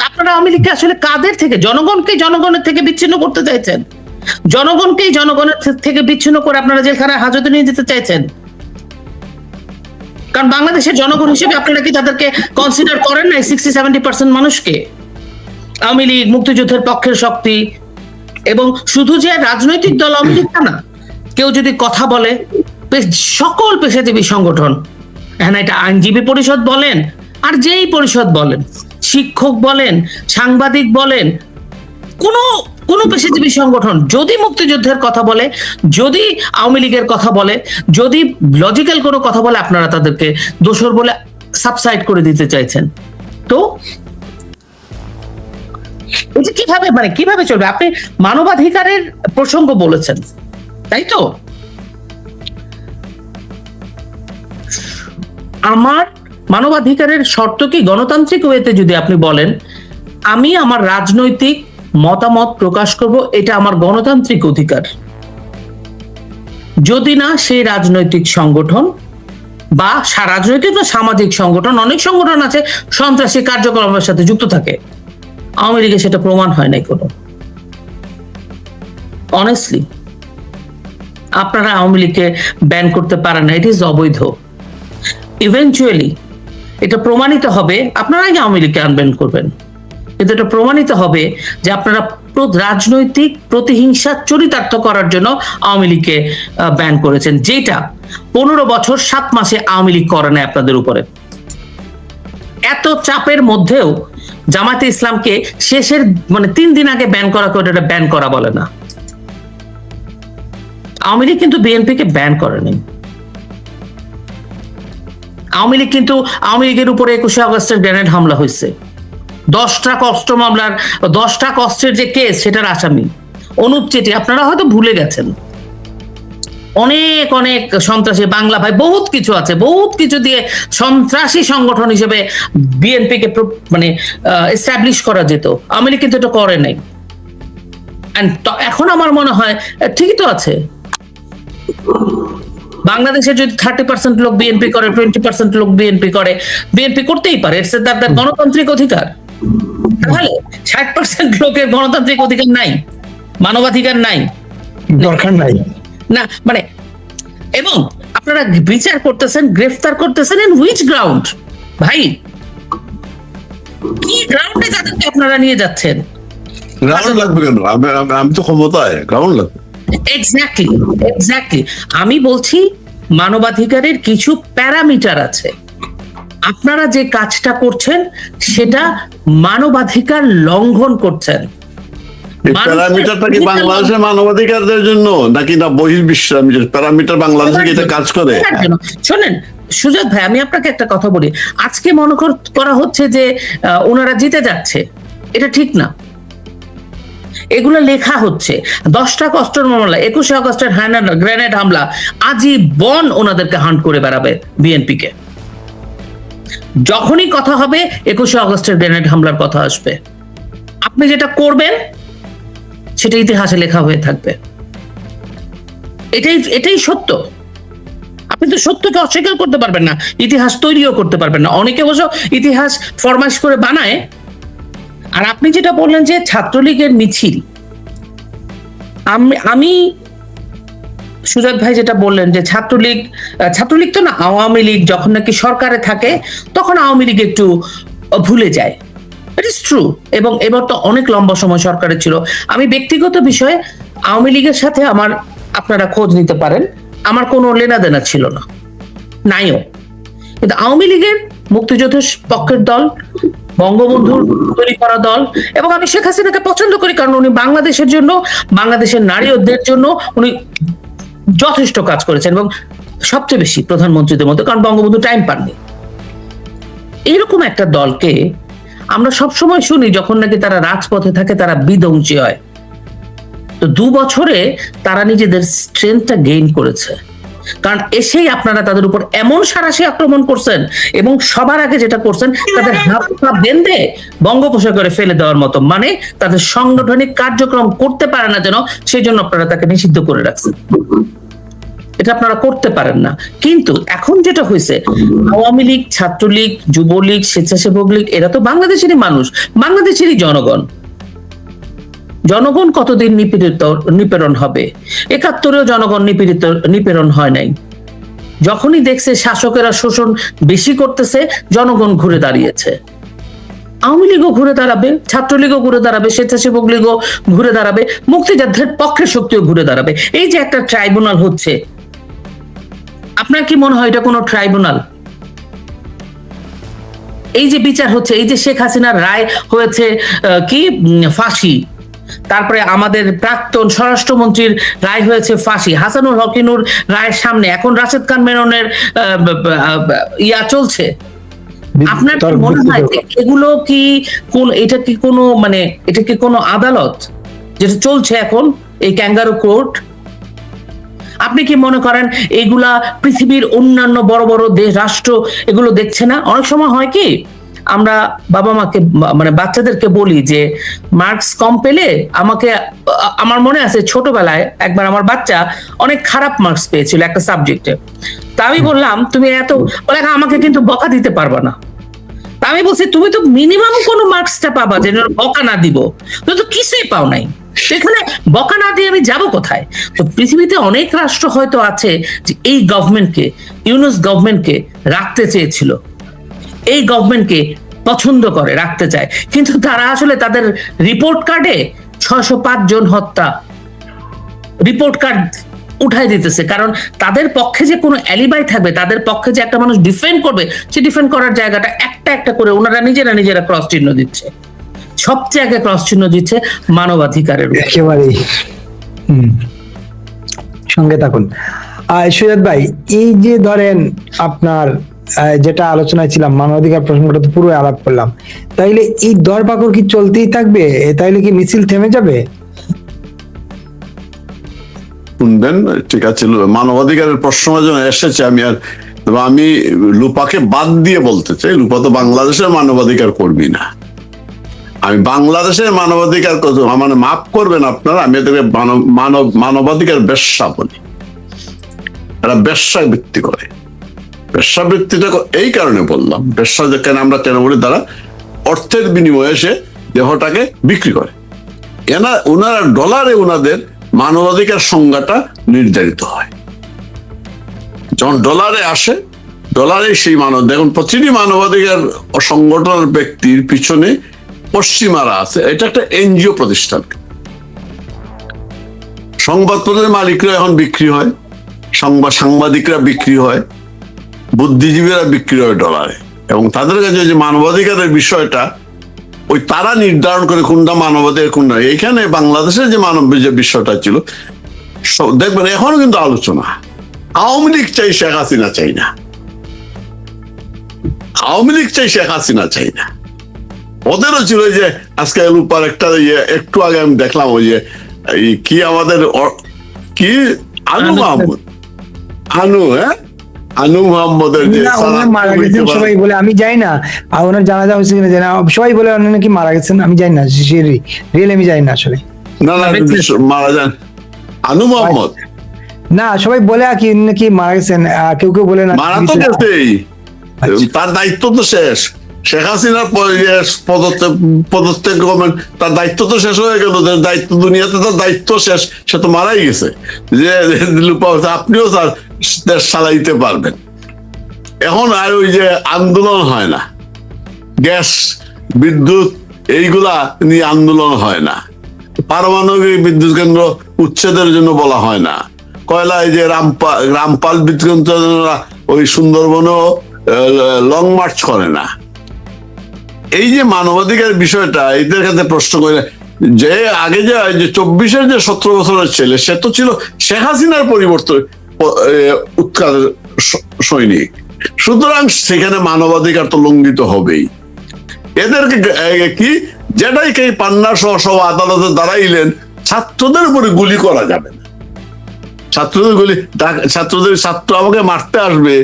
আপনারা আওয়ামী লীগকে আসলে কাদের থেকে? জনগণের থেকে বিচ্ছিন্ন করতে চাইছেন। জনগণের থেকে বিচ্ছিন্ন করে আপনারা জেলখানায় হাজতে নিয়ে যেতে চাইছেন। কারণ বাংলাদেশের জনগণ হিসেবে আপনারা কি তাদেরকে কনসিডার করেন নাই? 60-70% মানুষকে। আওয়ামী লীগ মুক্তিযুদ্ধের পক্ষের শক্তি, এবং শুধু যে রাজনৈতিক দল আওয়ামী লীগ তা না, কেউ যদি কথা বলে, সকল পেশাজীবী সংগঠন, হ্যাঁ এটা আইনজীবী পরিষদ বলেন আর যেই পরিষদ বলেন, শিক্ষক বলেন, সাংবাদিক বলেন, কোন পেশাজীবী সংগঠন যদি মুক্তিযুদ্ধের কথা বলে, যদি আওয়ামী লীগের কথা বলে, যদি লজিক্যাল কোনো কথা বলে, আপনারা তাদেরকে দোষর বলে সাবসাইড করে দিতে চাইছেন। তো এটা কিভাবে চলবে? আপনি মানবাধিকারের প্রসঙ্গ বলেছেন, তাই তো? আমার মানবাধিকারের শর্ত কি? গণতান্ত্রিক ওয়েতে যদি আপনি বলেন আমি আমার রাজনৈতিক মতামত প্রকাশ করব, এটা আমার গণতান্ত্রিক অধিকার। যদি না সেই রাজনৈতিক সংগঠন বা রাজনৈতিক বা সামাজিক সংগঠন, অনেক সংগঠন আছে সন্ত্রাসী কার্যক্রমের সাথে যুক্ত থাকে, আওয়ামী লীগে সেটা প্রমাণ হয় নাই কোনো। অনেস্টলি আপনারা আওয়ামী লীগকে ব্যান করতে পারেন না, ইট ইজ অবৈধ। ইভেনচুয়ালি এটা প্রমাণিত হবে, আপনারা আগে আওয়ামী লীগকে আনব্যান করবেন, কিন্তু এটা প্রমাণিত হবে যে আপনারা রাজনৈতিক প্রতিহিংসা চরিতার্থ করার জন্য আওয়ামী লীগকে ব্যান করেছেন, যেটা 15 বছর 7 মাসে আওয়ামী লীগ করে নাই আপনাদের উপরে। এত চাপের মধ্যেও জামাতে ইসলামকে শেষের 3 দিন আগে ব্যান করা করে, এটা ব্যান করা বলে না। আওয়ামী লীগ কিন্তু বিএনপিকে ব্যান করেনি। আওয়ামী লীগের উপরে 21 আগস্টের গ্রেনেড হামলা হয়েছে, 10টা অস্ত্র মামলার 10টা অস্ত্রের যে কেস, সেটার আসামি অনুপ চেটি। আপনারা হয়তো ভুলে গেছেন, অনেক সন্ত্রাসী বাংলা ভাই, বহুত কিছু আছে, বহুত কিছু দিয়ে সন্ত্রাসী সংগঠন হিসেবে বিএনপিকে এস্টাবলিশ করা যেত। আওয়ামী লীগ কিন্তু এটা করে নাই। এখন আমার মনে হয় ঠিকই তো আছে। বাংলাদেশে যদি 30% লোক বিএনপি করে, 20% লোক বিএনপি করে, বিএনপি করতেই পারে, তার গণতান্ত্রিক অধিকার। তাহলে 60% লোকের গণতান্ত্রিক অধিকার নাই, মানবাধিকার নাই, দরকার নাই না। এবং আপনারা বিচার করতেছেন, গ্রেফতার করতেছেন ইন হুইচ গ্রাউন্ড? ভাই, কি গ্রাউন্ডে তাদেরকে আপনারা নিয়ে যাচ্ছেন? গ্রাউন্ড লাগবে কেন? আমি তো ক্ষমতায়, গ্রাউন্ড লাগবে। এক্স্যাক্টলি আমি বলছি মানবাধিকারের কিছু প্যারামিটার আছে। আপনারা যে কাজটা করছেন সেটা মানবাধিকার লঙ্ঘন করছেন। প্যারামিটারটা কি বাংলাদেশের মানবাধিকারদের জন্য নাকি না বহির্বিশ্বের প্যারামিটার? বাংলাদেশে এটা কাজ করে? শোনেন, সুজাত ভাই, আমি আপনাকে একটা কথা বলি, আজকে মনে করা হচ্ছে যে ওনারা জিতে যাচ্ছে, এটা ঠিক না। এগুলো লেখা হচ্ছে 10টা অস্ত্র মামলা, 21 আগস্টের গ্রেনেড হামলা, আজীবন ওনাদেরকে হান্ট করে বেড়াবে বিএনপি কে। যখনই কথা হবে 21 আগস্টের গ্রেনেড হামলার কথা আসবে, আপনি যেটা করবেন সেটা ইতিহাসে লেখা হয়ে থাকবে। এটাই সত্য। আপনি তো সত্যকে অস্বীকার করতে পারবেন না, ইতিহাস তৈরিও করতে পারবেন না। অনেকে অবশ্য ইতিহাস ফরমাইশ করে বানায়। আর আপনি যেটা বললেন যে ছাত্রলীগের মিছিল, আমি সুজাত ভাই যেটা বললেন যে ছাত্রলীগ তো না, আওয়ামী লীগ যখন নাকি সরকারে থাকে তখন আওয়ামী লীগ একটু ভুলে যায়, ইট ইজ ট্রু। এবং এবার তো অনেক লম্বা সময় সরকারে ছিল। আমি ব্যক্তিগত বিষয়ে আওয়ামী লীগের সাথে আপনারা খোঁজ নিতে পারেন, আমার কোনো লেনাদেনা ছিল না, নাইও। কিন্তু আওয়ামী লীগের মুক্তিযুদ্ধের পক্ষের দল, বঙ্গবন্ধুর তৈরি করা দল, এবং আমি শেখ হাসিনাকে পছন্দ করি কারণ উনি বাংলাদেশের জন্য, বাংলাদেশের নারীদের জন্য উনি যথেষ্ট কাজ করেছেন, এবং সবচেয়ে বেশি প্রধানমন্ত্রীদের মধ্যে, কারণ বঙ্গবন্ধু টাইম পাননি। এইরকম একটা দলকে আমরা সবসময় শুনি যখন নাকি তারা রাজপথে থাকে তারা বিধ্বংসী হয়। তো 2 বছরে তারা নিজেদের স্ট্রেংথটা গেইন করেছে, কারণ এসেই আপনারা তাদের উপর এমন সারাশি আক্রমণ করছেন, এবং সবার আগে যেটা করছেন তাদের হাত পা বেঁধে বঙ্গোপসাগরে ফেলে দেওয়ার মতো, মানে তাদের সাংগঠনিক কার্যক্রম করতে পারে না যেন, সেই জন্য আপনারা তাকে নিষিদ্ধ করে রাখছেন। এটা আপনারা করতে পারেন না। কিন্তু এখন যেটা হয়েছে, আওয়ামী লীগ, ছাত্রলীগ, যুবলীগ, স্বেচ্ছাসেবক লীগ, এরা তো বাংলাদেশেরই মানুষ, বাংলাদেশেরই জনগণ কতদিন নিপীড়ন হবে? 71-এও জনগণ নিপীড়ন হয় নাই। যখনই দেখছে শাসকেরা শোষণ বেশি করতেছে, জনগণ ঘুরে দাঁড়িয়েছে। আওয়ামী লীগও ঘুরে দাঁড়াবে, ছাত্রলীগও ঘুরে দাঁড়াবে, স্বেচ্ছাসেবক লীগও ঘুরে দাঁড়াবে, মুক্তিযুদ্ধের পক্ষের শক্তিও ঘুরে দাঁড়াবে। এই যে একটা ট্রাইব্যুনাল হচ্ছে, আপনার কি মনে হয় এটা কোনো ট্রাইব্যুনাল? এই যে বিচার হচ্ছে, এই যে শেখ হাসিনার রায় হয়েছে ফাঁসি, তারপরে আমাদের প্রাক্তন স্বরাষ্ট্রমন্ত্রীর রায় হয়েছে ফাঁসি, হাসানুল হকিনুর রায়ের সামনে এখন রাশেদ খান মেননের চলছে। আপনার কি মনে হয় এগুলো কি এটা কি কোনো আদালত যেটা চলছে এখন, এই ক্যাঙ্গারু কোর্ট? আপনি কি মনে করেন এইগুলা পৃথিবীর অন্যান্য বড় বড় দেশ, রাষ্ট্র এগুলো দেখছে না? অনেক সময় হয় কি, আমরা বাবা মাকে, বাচ্চাদেরকে বলি যে মার্কস কম পেলে আমার মনে আছে ছোটবেলায় একবার আমার বাচ্চা অনেক খারাপ মার্কস পেয়েছিল একটা সাবজেক্টে। তা আমি বললাম তুমি বলে আমাকে কিন্তু বকা দিতে পারবা না। তা আমি বলছি তুমি তো মিনিমাম কোনো মার্কসটা পাবা, যে বকা না দিব, তুমি তো কিছুই পাও নাই, এখানে বকা না দিয়ে আমি যাব কোথায়? তো পৃথিবীতে অনেক রাষ্ট্র হয়তো আছে যে এই গভর্নমেন্টকে, ইউনুস গভর্নমেন্টকে রাখতে চেয়েছিল, এই গভর্নমেন্টকে পছন্দ করে, রাখতে চায়, কিন্তু তারা আসলে তাদের রিপোর্ট কার্ডে 605 জন হত্যা রিপোর্ট কার্ড উঠাই দিতেছে, কারণ তাদের পক্ষে যে কোনো অ্যালিবাই থাকবে, তাদের পক্ষে যে একটা মানুষ ডিফেন্ড করবে, সে ডিফেন্ড করার জায়গাটা একটা করে ওনারা নিজেরা ক্রস চিহ্ন দিচ্ছে। সবচেয়ে আগে ক্রস চিহ্ন দিচ্ছে মানবাধিকারের। একেবারেই সঙ্গে থাকুন। সুজাত ভাই, এই যে ধরেন আপনার যেটা আলোচনায় ছিলাম, মানবাধিকার প্রসঙ্গটা তো পুরো আলাপ করলাম, তাইলে এই দরপাকড় কি চলতেই থাকবে? তাইলে কি মিছিল থেমে যাবে? শুনবেন, ঠিক আছে, মানবাধিকারের প্রশ্ন যেন এসেছে, আমি লুপাকে বাদ দিয়ে বলতে চাই, লুপা তো বাংলাদেশের মানবাধিকার করবি না, আমি বাংলাদেশের মানবাধিকার মাফ করবেন আপনারা, আমি এদেরকে মানবাধিকার বেশ্যা বলি। এরা বেশ্যা বৃত্তি করে। বেশ্যাবৃত্তিটা এই কারণে বললাম, বেশ্যা আমরা কেন বলি, তারা অর্থের বিনিময়ে এসে দেহটাকে বিক্রি করে। ওনারা ডলারে ওনাদের মানবাধিকার সংজ্ঞাটা নির্ধারিত হয়। যখন ডলারে আসে, ডলারে সেই দেখুন প্রতিটি মানবাধিকার সংগঠনের ব্যক্তির পিছনে পশ্চিমারা আছে। এটা একটা এনজিও প্রতিষ্ঠান। সংবাদপত্রের মালিকরা এখন বিক্রি হয়, সাংবাদিকরা বিক্রি হয়, বুদ্ধিজীবীরা বিক্রি হয় ডলারে, এবং তাদের কাছে যে মানবাধিকারের বিষয়টা ওই তারা নির্ধারণ করে কোনটা মানবাধিকার কোনটা। এইখানে বাংলাদেশের যে যে বিষয়টা ছিল, দেখবেন এখনো কিন্তু আলোচনা, আওয়ামী লীগ চাই, শেখ হাসিনা চাই না। আওয়ামী লীগ চাই, শেখ হাসিনা চাই না। ওদেরও ছিল যে আজকে রূপার একটা একটু আগে আমি দেখলাম ওই যে কি আমাদের কি আনু মাহমুদ, আনু মোহাম্মদের যে মারা গেছেন সবাই বলে, আমি যাই না আর ওনার জানাজা হয়েছে কিনা জানি না, সবাই বলে উনি নাকি মারা গেছেন, আমি জানি না রিয়েল, আমি জানি না আসলে। না মারা যান আনু মোহাম্মদ না, সবাই বলে কি নাকি মারা গেছেন, কেউ কেউ বলে না মারা তো গেছেই, তার দায়িত্ব তো শেষ। শেখ হাসিনার পদত্যাগ গভর্নমেন্ট, তার দায়িত্ব তো শেষ হয়ে গেল, দায়িত্ব দুনিয়াতে তার দায়িত্ব শেষ, সে তো মারাই গেছে। যে আপনিও স্যার দেশ চালাইতে পারবেন। এখন আর ওই যে আন্দোলন হয় না, গ্যাস বিদ্যুৎ এইগুলা নিয়ে আন্দোলন হয় না, পারমাণবিক বিদ্যুৎ কেন্দ্র উচ্ছেদের জন্য বলা হয় না, কয়লা এই যে রামপাল বিদ্যুৎ কেন্দ্র ওই সুন্দরবনেও লং মার্চ করে না। এই যে মানবাধিকার বিষয়টা এদের কাছে প্রশ্ন করে, যে আগে যে 24-এর যে 17 বছরের ছেলে, সে তো ছিল শেখ হাসিনার পরিবর্তন উৎখাত সৈনিক, সুতরাং সেখানে মানবাধিকার তো লঙ্ঘিত হবেই। এদেরকে কি যেটাই কে পান্না সহ সব আদালতে দাঁড়াইলেন, ছাত্রদের উপরে গুলি করা যাবে না, ছাত্র আমাকে মারতে আসবে,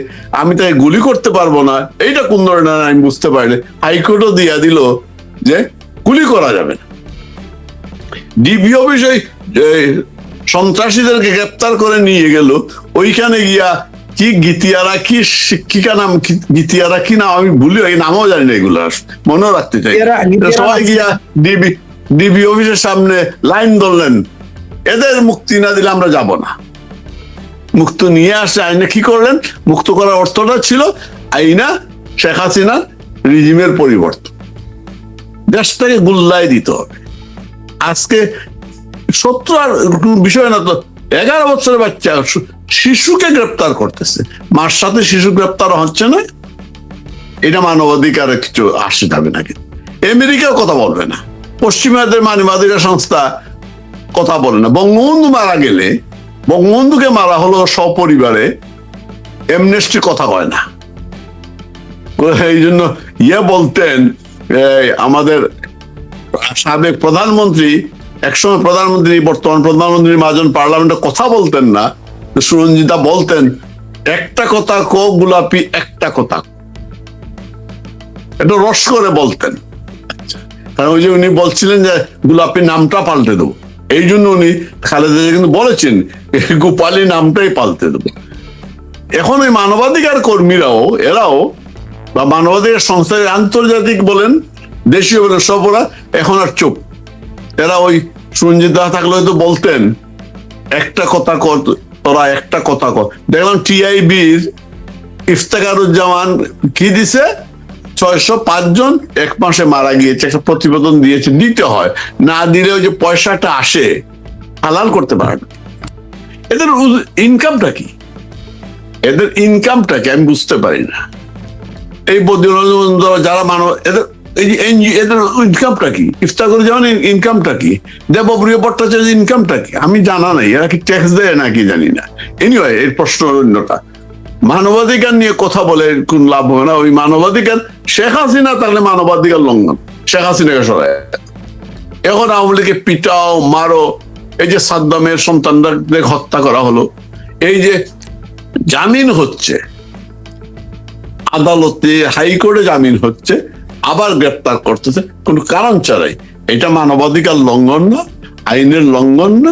আমি তাই গুলি করতে পারবো না, এইটা কোন ধরনের আমি বুঝতে পারলে হাইকোর্টও দিয়া দিল যে গুলি করা যাবে না। ডিবি অফিসে সন্ত্রাসীদেরকে গ্রেপ্তার করে নিয়ে গেল, ওইখানে গিয়া কি গীতিয়ারা কি শিক্ষিকা নাম, গীতিয়ারা কি নাম আমি ভুলি, এই নামও জানি না, এগুলো মনেও রাখতে চাই। সবাই গিয়া ডিবি অফিসের সামনে লাইন ধরলেন, এদের মুক্তি না দিলে আমরা যাব না। মুক্ত নিয়ে আসে আইনা, কি করলেন? মুক্ত করার অর্থটা ছিল আইনা শেখ হাসিনার রিজিমের পরিবর্তন, দেশটাকে গুল্লায় দিতে হবে। আজকে 70 আর বিষয় না তো, 11 বছরের বাচ্চা শিশুকে গ্রেপ্তার করতেছে, মার সাথে শিশু গ্রেপ্তার হচ্ছে না, এটা মানবাধিকার কিছু আসে যাবে না। কিন্তু আমেরিকাও কথা বলবে না, পশ্চিমাদের মানবাধিকার সংস্থা কথা বলে না। বঙ্গবন্ধু মারা গেলে, বঙ্গবন্ধুকে মারা হলো সপরিবারে, এমনেস্টি কথা কয় না। এই জন্য বলতেন আমাদের সাবেক প্রধানমন্ত্রী, একসময় প্রধানমন্ত্রী, বর্তমান প্রধানমন্ত্রী মহাজন পার্লামেন্টে কথা বলতেন না, সুরঞ্জিতা বলতেন একটা কথা কো গোলাপি, একটা কথা, এটা রস করে বলতেন। কারণ ওই যে উনি বলছিলেন যে গোলাপি নামটা পাল্টে দেবো, এই জন্য উনি খালেদা কিন্তু বলেছেন গোপালী নামটাই পাল্টে দেবো। এখন ওই মানবাধিকার কর্মীরাও, এরাও বা মানবাধিকার সংস্থা আন্তর্জাতিক বলেন দেশীয় বলেন, সব ওরা এখন আর চুপ। এরা ওই সুরঞ্জিতা থাকলে হয়তো বলতেন একটা কথা কর তোরা, একটা কথা কর। দেখলাম টিআইবির ইফতেখারুজ্জামান কি দিছে, 605 জন 1 মাসে মারা গিয়েছে, একটা প্রতিবেদন দিয়েছে। দিতে হয়, না দিলে ওই যে পয়সাটা আসে হালাল করতে পারে না। এদের ইনকামটা কি, এদের ইনকামটা কি আমি বুঝতে পারি না। এই যারা মানব, এদের এদের ইনকামটা কি? ইফতেখারুজ্জামান ইনকামটা কি? দেবপ্রিয় ভট্টাচার্যের ইনকামটা কি? আমি জানা নাই, এরা কি ট্যাক্স দেয় নাকি জানি না। এনিওয়ে, এর প্রশ্ন অন্যটা। মানবাধিকার নিয়ে কথা বলে কোন লাভ হবে না। ওই মানবাধিকার শেখ হাসিনা তাহলে মানবাধিকার লঙ্ঘন, শেখ হাসিনাকে সরায়। এখন আওয়ামী লীগকে পিটাও মারো, এই যে সাদ্দামের সন্তানদের হত্যা করা হলো, এই যে জামিন হচ্ছে আদালতে, হাইকোর্টে জামিন হচ্ছে, আবার গ্রেপ্তার করতেছে কোনো কারণ ছাড়াই, এটা মানবাধিকার লঙ্ঘন না, আইনের লঙ্ঘন না?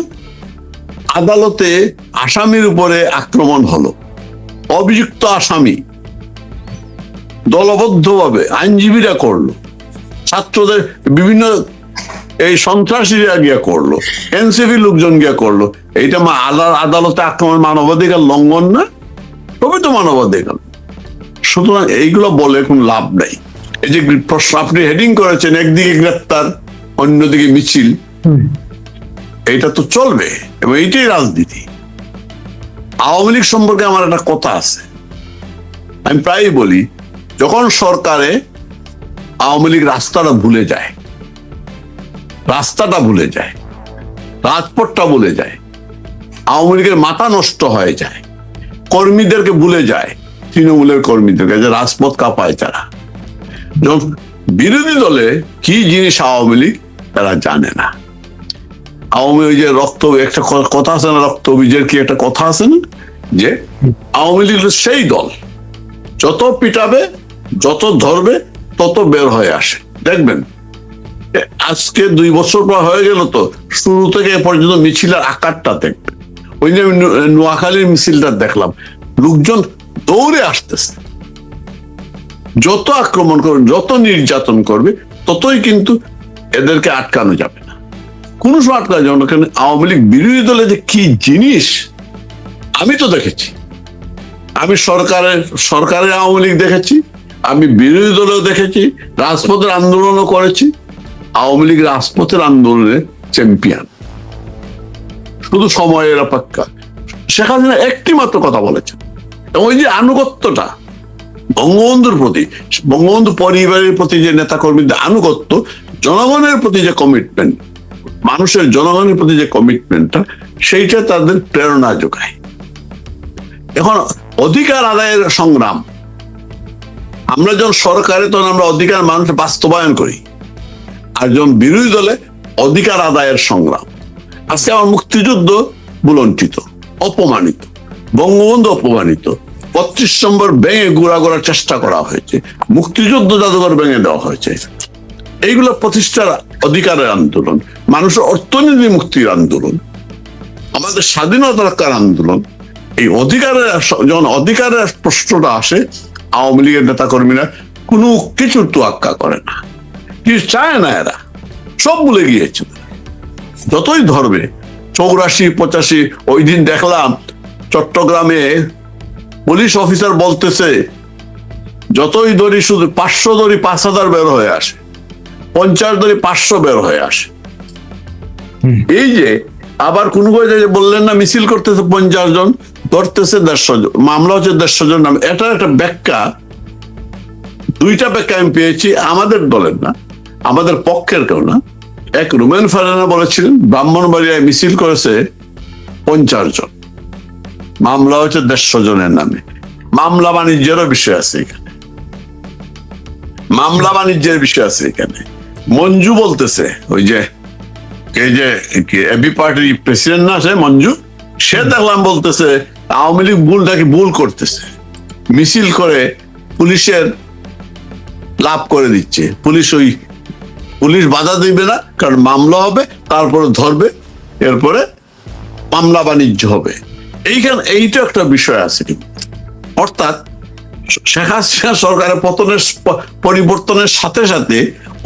আদালতে আসামির উপরে আক্রমণ হলো, অভিযুক্ত আসামি দলবদ্ধভাবে আইনজীবীরা করলো, ছাত্রদের বিভিন্ন এই সন্ত্রাসীরা গিয়া করলো, এনসিপি লোকজন গিয়া করলো, এইটা আদালতে আক্রমণ মানবাধিকার লঙ্ঘন না? তবে তো মানবাধিকার। সুতরাং এইগুলো বলে কোন লাভ নাই। এই যে প্রশ্ন আপনি হেডিং করেছেন, একদিকে গ্রেপ্তার অন্যদিকে মিছিল, এইটা তো চলবে এবং এইটাই রাজনীতি। আওয়ামী লীগ সম্পর্কে আমার একটা কথা আছে, আমি প্রায়ই বলি, যখন সরকারে আওয়ামী লীগ রাস্তাটা ভুলে যায়, রাজপথটা ভুলে যায়, আওয়ামী লীগের মাথা নষ্ট হয়ে যায়, কর্মীদেরকে ভুলে যায়, তৃণমূলের কর্মীদেরকে যে রাজপথ কাঁপায় যারা, যখন বিরোধী দলে কি জিনিস আওয়ামী লীগ তারা জানে না। আওয়ামী ওই যে রক্ত একটা কথা আছে না, রক্ত বীজের কি একটা কথা আছে না, যে আওয়ামী লীগ সেই দল যত পিটাবে যত ধরবে তত বের হয়ে আসে। দেখবেন আজকে 2 বছর পর হয়ে গেল, তো শুরু থেকে এ পর্যন্ত মিছিলের আকারটা দেখবে। ওই যে নোয়াখালীর মিছিলটা দেখলাম, লোকজন দৌড়ে আসতেছে। যত আক্রমণ করবে, যত নির্যাতন করবে, ততই কিন্তু এদেরকে আটকানো যাবে না, কোনো সময় আটকানো যাবে না। কারণ আওয়ামী লীগ বিরোধী দলে যে কি জিনিস আমি তো দেখেছি। আমি সরকারের আওয়ামী লীগ দেখেছি, আমি বিরোধী দলেও দেখেছি, রাজপথের আন্দোলনও করেছি। আওয়ামী লীগ রাজপথের আন্দোলনের চ্যাম্পিয়ন, শুধু সময়ের অপেক্ষা। শেখ হাসিনা একটি মাত্র কথা বলেছেন, ওই যে আনুগত্যটা বঙ্গবন্ধুর প্রতি, বঙ্গবন্ধু পরিবারের প্রতি যে নেতা কর্মীদের আনুগত্য, জনগণের প্রতি যে কমিটমেন্ট, মানুষের জনগণের প্রতি যে কমিটমেন্টটা, সেইটা তাদের প্রেরণা যোগায়। এখন অধিকার আদায়ের সংগ্রাম, আমরা যখন সরকারে তখন আমরা অধিকার মানুষের বাস্তবায়ন করি, আর যখন বিরোধী দলে অধিকার আদায়ের সংগ্রাম। আজকে আমার মুক্তিযুদ্ধ বুলঞ্চিত, অপমানিত, বঙ্গবন্ধু অপমানিত, 35 নম্বর ভেঙে গুড়া করার চেষ্টা করা হয়েছে, মুক্তিযুদ্ধ জাদুঘর ভেঙে দেওয়া হয়েছে। এইগুলো প্রতিষ্ঠার অধিকারের আন্দোলন, মানুষের অর্থনীতি মুক্তির আন্দোলন, আমাদের স্বাধীনতা রক্ষার আন্দোলন। এই অধিকারের যখন অধিকারের প্রশ্নটা আসে, আওয়ামী লীগের নেতা কর্মীরা কোনো কিছু তোয়াক্কা করে না, কিছু চায় না, এরা সব ভুলে গিয়েছে। যতই ধরবে 84, 85, ওই দিন দেখলাম চট্টগ্রামে পুলিশ অফিসার বলতেছে, যতই ধরি শুধু 500 ধরি 5000 বের হয়ে আসে, 50 ধরি 500 বের হয়ে আসে। এই যে আবার কোন বললেন না, মিছিল করতেছে 50 জন, ধরতেছে 150 জন, মামলা হচ্ছে 150 জন নামে। এটার একটা ব্যাখ্যা, 2টা ব্যাখ্যা আমি পেয়েছি, আমাদের দলের না, আমাদের পক্ষের কেউ না। এক রুমেন ফারহানা বলেছিলেন ব্রাহ্মণবাড়িয়ায় মিছিল করেছে 50 জন, মামলা হচ্ছে 150 জনের নামে। মামলা বাণিজ্যেরও বিষয় আছে এখানে, মামলা বাণিজ্যের বিষয় আছে এখানে। মঞ্জু বলতেছে, ওই যে এই যে এবি পার্টির প্রেসিডেন্ট না, সে মঞ্জু, সে দেখলাম বলতেছে আওয়ামী লীগ ভুল করতেছে, মিছিল করে পুলিশের লাভ করে দিচ্ছে, পুলিশ বাধা দিবে না, কারণ মামলা হবে, তারপরে ধরবে, এরপরে মামলা বাণিজ্য হবে। এইটা একটা বিষয় আছে। অর্থাৎ শেখ হাসিনা সরকারের পরিবর্তনের সাথে সাথে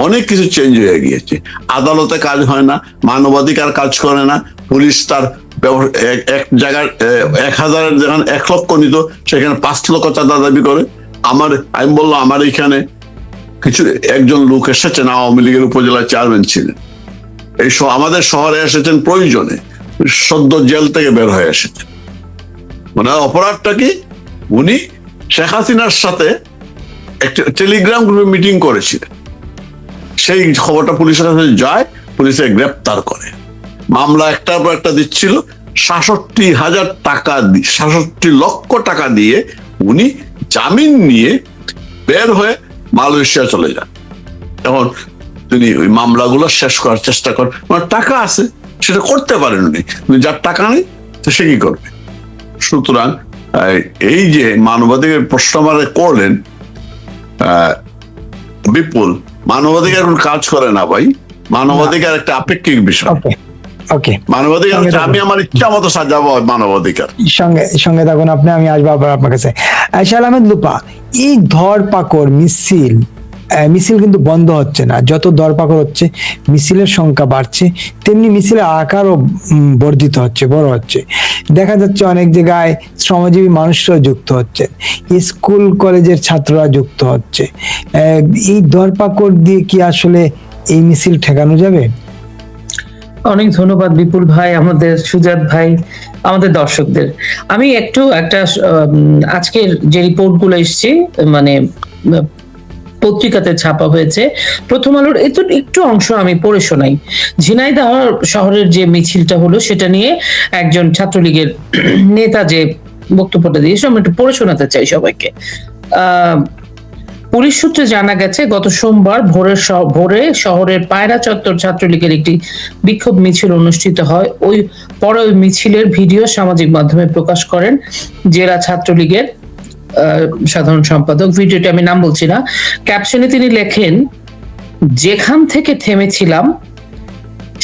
অনেক কিছু চেঞ্জ হয়ে গিয়েছে। আদালতে কাজ হয় না, মানবাধিকার কাজ করে না, পুলিশ তার এক জায়গায় 1000-এর যেখানে 1 লক্ষ নিত, সেখানে 5 লক্ষ চাঁদা দাবি করে। আমি বললাম, আমার এখানে একজন লোক এসেছেন, আওয়ামী লীগের উপজেলা চেয়ারম্যান ছিলেন, আমাদের শহরে এসেছেন প্রয়োজনে, সদ্য জেল থেকে বের হয়ে এসেছেন। মানে অপরাধটা কি, উনি শেখ হাসিনার সাথে একটা টেলিগ্রাম গ্রুপে মিটিং করেছিলেন, সেই খবরটা পুলিশের কাছে যায়, পুলিশে গ্রেপ্তার করে, মামলা একটার পর একটা দিচ্ছিল। 66,000 টাকা, 66 লক্ষ টাকা দিয়ে উনি জামিন নিয়ে বের হয়ে মালয়েশিয়া চলে যান। এখন তিনি ওই মামলাগুলো শেষ করার চেষ্টা করেন, মানে টাকা আছে, সেটা করতে পারেন উনি, যার টাকা নেই তো সে কি করবে? সুতরাং এই যে মানবাধিকার প্রশ্ন আমাদের করলেন বিপুল, মানবাধিকার এখন কাজ করে না ভাই, মানবাধিকার একটা আপেক্ষিক বিষয়। মানবাধিকার আমি আমার ইচ্ছা মতো সাজাবো মানবাধিকার। সঙ্গে থাকুন আপনি, আমি আসবো আবার আপনার কাছে। শাহ আহমেদ লুপা, এই ধরপাকড় মিছিল কিন্তু বন্ধ হচ্ছে না, যত ধরপাকড় হচ্ছে মিছিলের সংখ্যা বাড়ছে, তেমনি মিছিলের আকারও বর্ধিত হচ্ছে, বড় হচ্ছে। দেখা যাচ্ছে অনেক জায়গায় শ্রমজীবী মানুষরাও যুক্ত হচ্ছে, স্কুল কলেজের ছাত্ররা যুক্ত হচ্ছে। এই ধরপাকড় দিয়ে কি আসলে এই মিছিল ঠেকানো যাবে? অনেক ধন্যবাদ বিপুল ভাই, আমাদের সুজাত ভাই, আমাদের দর্শকদের। আমি একটা আজকের যে রিপোর্ট গুলো এসছে, মানে পত্রিকাতে ছাপা হয়েছে, প্রথম আলোর একটু অংশ আমি পড়ে শোনাই। ঝিনাইদহ শহরের যে মিছিলটা হলো, সেটা নিয়ে একজন ছাত্রলীগের নেতা যে বক্তব্যটা দিয়েছে, আমি একটু পড়ে শোনাতে চাই সবাইকে। পুলিশ সূত্রে জানা গেছে গত সোমবার ভোরে শহরের পায়রা চত্বর ছাত্রলীগের একটি বিক্ষোভ মিছিল অনুষ্ঠিত হয়। ওই মিছিলের ভিডিও সামাজিক মাধ্যমে প্রকাশ করেন জেলা ছাত্রলীগের সাধারণ সম্পাদক। ভিডিওটি আমি নাম বলছি না। ক্যাপশনে তিনি লেখেন, যেখান থেকে থেমেছিলাম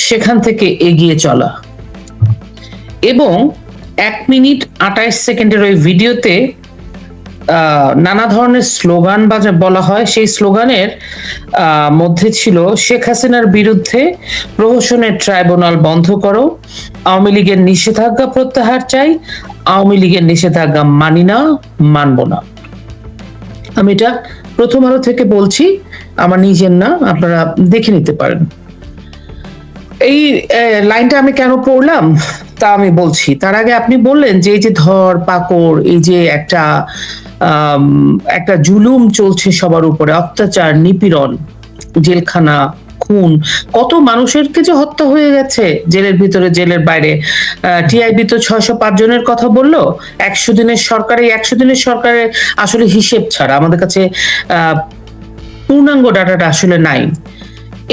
সেখান থেকে এগিয়ে চলা। এবং 1 মিনিট 28 সেকেন্ডের ওই ভিডিওতে নানা ধরনের স্লোগান বলা হয়। সেই স্লোগানের মধ্যে ছিল, শেখ হাসিনার বিরুদ্ধে প্রহসনের ট্রাইব্যুনাল বন্ধ করো, আওয়ামী লীগের নিষেধাজ্ঞা প্রত্যাহার চাই, আওয়ামী লীগের নিষেধাজ্ঞা মানি না, মানব না। আমি এটা প্রথম আলো থেকে বলছি, আমার নিজের না, আপনারা দেখে নিতে পারেন। এই লাইনটা আমি কেন পড়লাম তা আমি বলছি। তার আগে আপনি বললেন যে এই যে ধর পাকড়, এই যে একটা জুলুম চলছে সবার উপরে, অত্যাচার, নিপীড়ন, জেলখানা, খুন, কত মানুষেরকে যে হত্যা হয়ে গেছে জেলের ভিতরে, জেলের বাইরে। টিআইবি তো 605 জনের কথা বললো 100 দিনের সরকারে। 100 দিনের সরকারে আসলে হিসেব ছাড়া আমাদের কাছে পূর্ণাঙ্গ ডাটাটা আসলে নাই।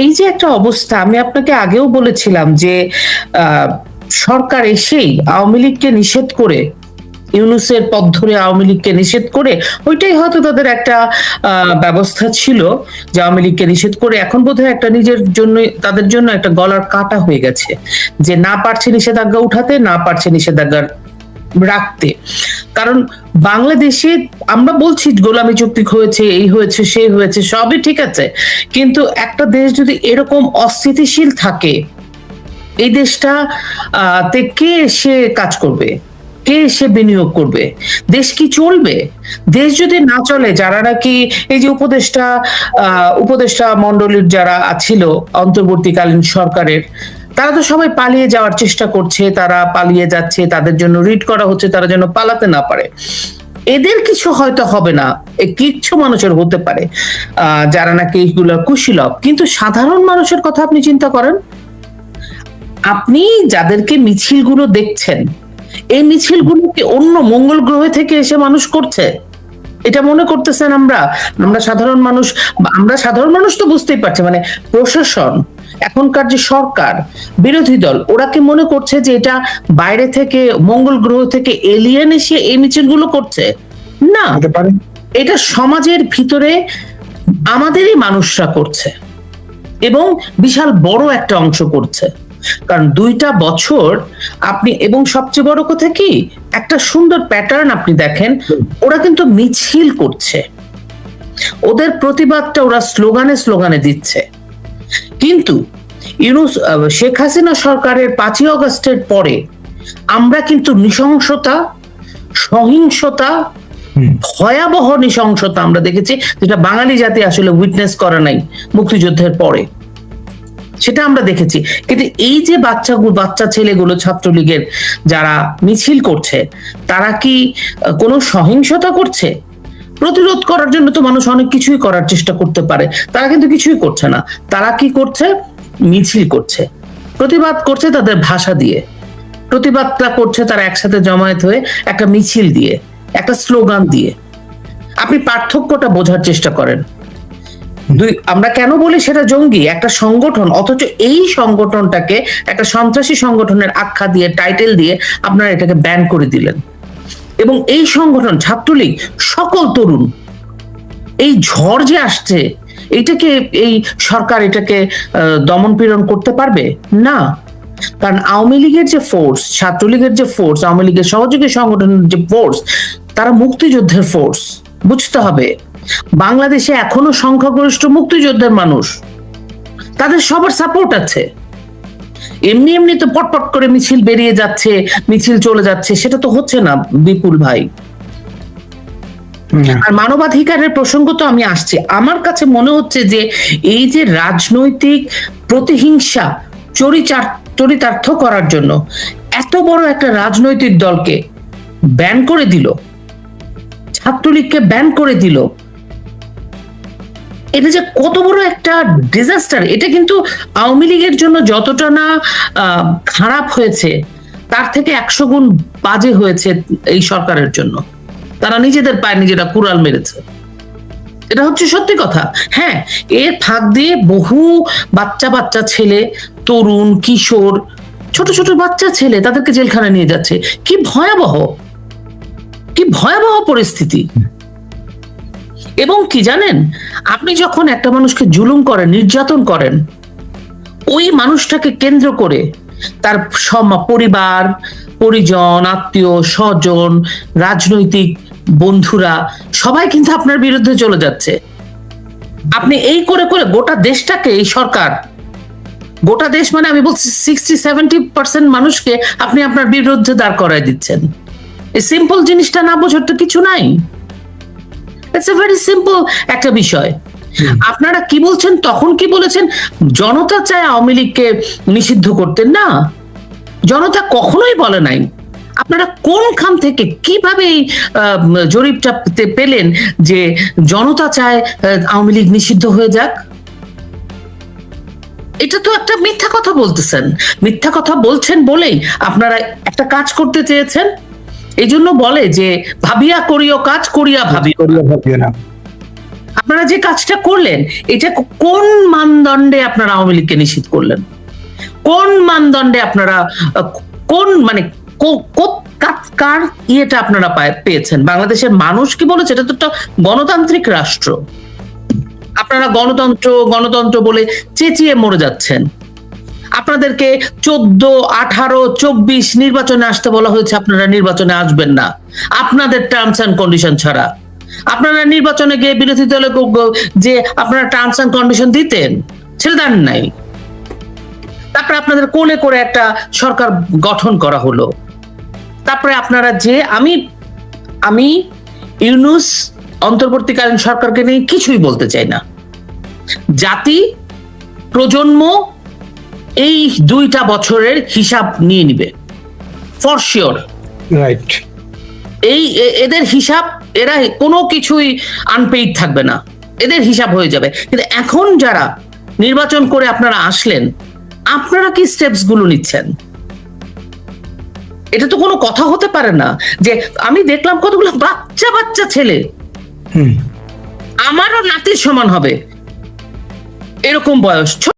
এই যে একটা অবস্থা, আমি আপনাকে আগেও বলেছিলাম যে সরকার এসেই আওয়ামী লীগকে নিষেধ করে, ইউনূসের পথ ধরে আওয়ামী লীগকে নিষেধ করে, ওইটাই হয়তো তাদের একটা ব্যবস্থা ছিল যে আওয়ামী লীগকে নিষেধ করে এখন বোধহয় একটা নিজের জন্য, তাদের জন্য একটা গলার কাটা হয়ে গেছে যে না পারছে নিষেধাজ্ঞা উঠাতে, না পারছে নিষেধাজ্ঞা রাখতে। কারণ বাংলাদেশে আমরা বলছি গোলামি চুক্তি হয়েছে, এই হয়েছে, সেই হয়েছে, সবই ঠিক আছে, কিন্তু একটা দেশ যদি এরকম অস্থিতিশীল থাকে, এই দেশটা তে কে এসে কাজ করবে, কে এসে বিনিয়োগ করবে, দেশ কি চলবে? দেশ যদি না চলে, যারা নাকি এই যে উপদেষ্টা মন্ডলীর যারা ছিল অন্তর্বর্তীকালীন সরকারের, তারা তো সবাই পালিয়ে যাওয়ার চেষ্টা করছে, তারা পালিয়ে যাচ্ছে, তাদের জন্য রিট করা হচ্ছে তারা যেন পালাতে না পারে। এদের কিছু হয়তো হবে না, কিচ্ছু মানুষের হতে পারে যারা নাকি এইগুলো কুশীলভ, কিন্তু সাধারণ মানুষের কথা আপনি চিন্তা করেন। আপনি যাদেরকে মিছিলগুলো দেখছেন, এই মিছিলগুলো কি অন্য মঙ্গল গ্রহ থেকে এসে মানুষ করছে এটা মনে করতেছেন? আমরা সাধারণ মানুষ তো বুঝতেই পারছি, মানে প্রশাসন, এখনকার যে সরকার, বিরোধী দল, ওরা কি মনে করছে যে এটা বাইরে থেকে, মঙ্গল গ্রহ থেকে এলিয়েন এসে এই মিছিলগুলো করছে? না, এটা সমাজের ভিতরে আমাদেরই মানুষরা করছে এবং বিশাল বড় একটা অংশ করছে। কারণ 2টা বছর আপনি, এবং সবচেয়ে বড় কথা কি, একটা সুন্দর প্যাটার্ন আপনি দেখেন, ওরা কিন্তু মিছিল করছে, ওদের প্রতিবাদটা ওরা স্লোগানে দিচ্ছে। কিন্তু শেখ হাসিনা সরকারের 5ই আগস্টের পরে আমরা কিন্তু নৃশংসতা, সহিংসতা, ভয়াবহ নৃশংসতা আমরা দেখেছি, যেটা বাঙালি জাতি আসলে উইটনেস করে নাই মুক্তিযুদ্ধের পরে, সেটা আমরা দেখেছি। কিন্তু এই যে বাচ্চা ছেলেগুলো ছাত্রলীগের যারা মিছিল করছে, তারা কি কোনো সহিংসতা করছে? প্রতিরোধ করার জন্য তো মানুষ অনেক কিছুই করার চেষ্টা করতে পারে, তারা কিন্তু কিছুই করছে না। তারা কি করছে? মিছিল করছে, প্রতিবাদ করছে তাদের ভাষা দিয়ে, প্রতিবাদটা করছে তারা একসাথে জমায়েত হয়ে একটা মিছিল দিয়ে, একটা স্লোগান দিয়ে। আপনি পার্থক্যটা বোঝার চেষ্টা করেন। আমরা কেন বলি সেটা জঙ্গি একটা সংগঠন, অথচ এই সংগঠনটাকে একটা সন্ত্রাসী সংগঠনের আখ্যা দিয়ে, টাইটেল দিয়ে আপনারা এটাকে ব্যান করে দিলেন। এবং এই সংগঠন ছাত্রলীগ, সকল তরুণ, এই ঝড় যে আসছে, এইটাকে এই সরকার এটাকে দমন পীড়ন করতে পারবে না। কারণ আওয়ামী লীগের যে ফোর্স, ছাত্রলীগের যে ফোর্স, আওয়ামী লীগের সহযোগী সংগঠনের যে ফোর্স, তারা মুক্তিযুদ্ধের ফোর্স। বুঝতে হবে, বাংলাদেশে এখনো সংখ্যাগরিষ্ঠ মুক্তিযোদ্ধার মানুষ, তাদের সবার সাপোর্ট আছে। এমনি তো পটপট করে মিছিল বেরিয়ে যাচ্ছে, মিছিল চলে যাচ্ছে, সেটা তো হচ্ছে না বিপুল ভাই। আর মানবাধিকারের প্রসঙ্গ তো আমি আসছি, আমার কাছে মনে হচ্ছে যে এই যে রাজনৈতিক প্রতিহিংসা চরিতার্থ করার জন্য এত বড় একটা রাজনৈতিক দলকে ব্যান করে দিল, ছাত্রলীগকে ব্যান করে দিল, এটা যে কত বড় একটা ডিজাস্টার। এটা কিন্তু আওয়ামী লীগের জন্য যতটা না খারাপ হয়েছে, তার থেকে 100 গুণ বাজে হয়েছে এই সরকারের জন্য। তারা নিজেদের পায়ে নিজেরা কুড়াল মেরেছে। এটা হচ্ছে সত্যি কথা। হ্যাঁ, এর ফাঁক দিয়ে বহু বাচ্চা বাচ্চা ছেলে, তরুণ, কিশোর, ছোট ছোট বাচ্চা ছেলে, তাদেরকে জেলখানায় নিয়ে যাচ্ছে। কি ভয়াবহ, কি ভয়াবহ পরিস্থিতি। এবং কি জানেন, আপনি যখন একটা মানুষকে জুলুম করেন, নির্যাতন করেন, ওই মানুষটাকে কেন্দ্র করে তার পরিবার, পরিজন, আত্মীয় স্বজন, রাজনৈতিক বন্ধুরা সবাই কিন্তু আপনার বিরুদ্ধে চলে যাচ্ছে। আপনি এই করে করে গোটা দেশটাকে, এই সরকার, গোটা দেশ মানে আমি বলছি 60-70% মানুষকে আপনি আপনার বিরুদ্ধে দাঁড় করায় দিচ্ছেন। এই সিম্পল জিনিসটা না বোঝার তো কিছু নাই। ইটস এ ভেরি সিম্পল একটা বিষয়। আপনারা কি বলছেন, তখন কি বলেছেন, জনতা চায় আওয়ামী লীগকে নিষিদ্ধ করতেন না? জনতা কখনোই বলে নাই। আপনারা কোনখান থেকে কিভাবে এই জরিপটা পেলেন যে জনতা চায় আওয়ামী লীগ নিষিদ্ধ হয়ে যাক? এটা তো একটা মিথ্যা কথা বলতেছেন। মিথ্যা কথা বলছেন বলেই আপনারা একটা কাজ করতে চেয়েছেন। এই জন্য বলে যে ভাবিয়া করিও কাজ, করিয়া ভাবিও না। আপনারা যে কাজটা করলেন, এটা কোন মানদণ্ডে আপনারা আওয়ামী লীগকে নিষিদ্ধ করলেন? কোন মানদণ্ডে আপনারা, কোন মানে কার ইয়েটা আপনারা পেয়েছেন? বাংলাদেশের মানুষ কি বলেছে? এটা তো একটা গণতান্ত্রিক রাষ্ট্র। আপনারা গণতন্ত্র গণতন্ত্র বলে চেঁচিয়ে মরে যাচ্ছেন। আপনাদেরকে 14, 18, 24 নির্বাচনে আসতে বলা হয়েছে, আপনারা নির্বাচনে আসবেন না আপনাদের টার্মস এন্ড কন্ডিশন ছাড়া। আপনারা নির্বাচনে গিয়ে বিরোধী দলে যে আপনারা টার্মস এন্ড কন্ডিশন দিতেন, সেটা দেন নাই। তারপরে আপনাদের কোলে করে একটা সরকার গঠন করা হলো। তারপরে আপনারা যে আমি ইউনূস অন্তর্বর্তীকালীন সরকারকে নিয়ে কিছুই বলতে চাই না। জাতি, প্রজন্ম এই 2টা বছরের হিসাব নিয়ে নিবে ফর শিওর। রাইট। এদের হিসাব, এরা কোনো কিছুই আনপেইড থাকবে না, এদের হিসাব হয়ে যাবে। কিন্তু এখন যারা নির্বাচন করে আপনারা আসলেন, আপনারা কি স্টেপস গুলো নিচ্ছেন? এটা তো কোনো কথা হতে পারে না। যে আমি দেখলাম কতগুলো বাচ্চা বাচ্চা ছেলে, আমারও নাতির সমান হবে এরকম বয়স,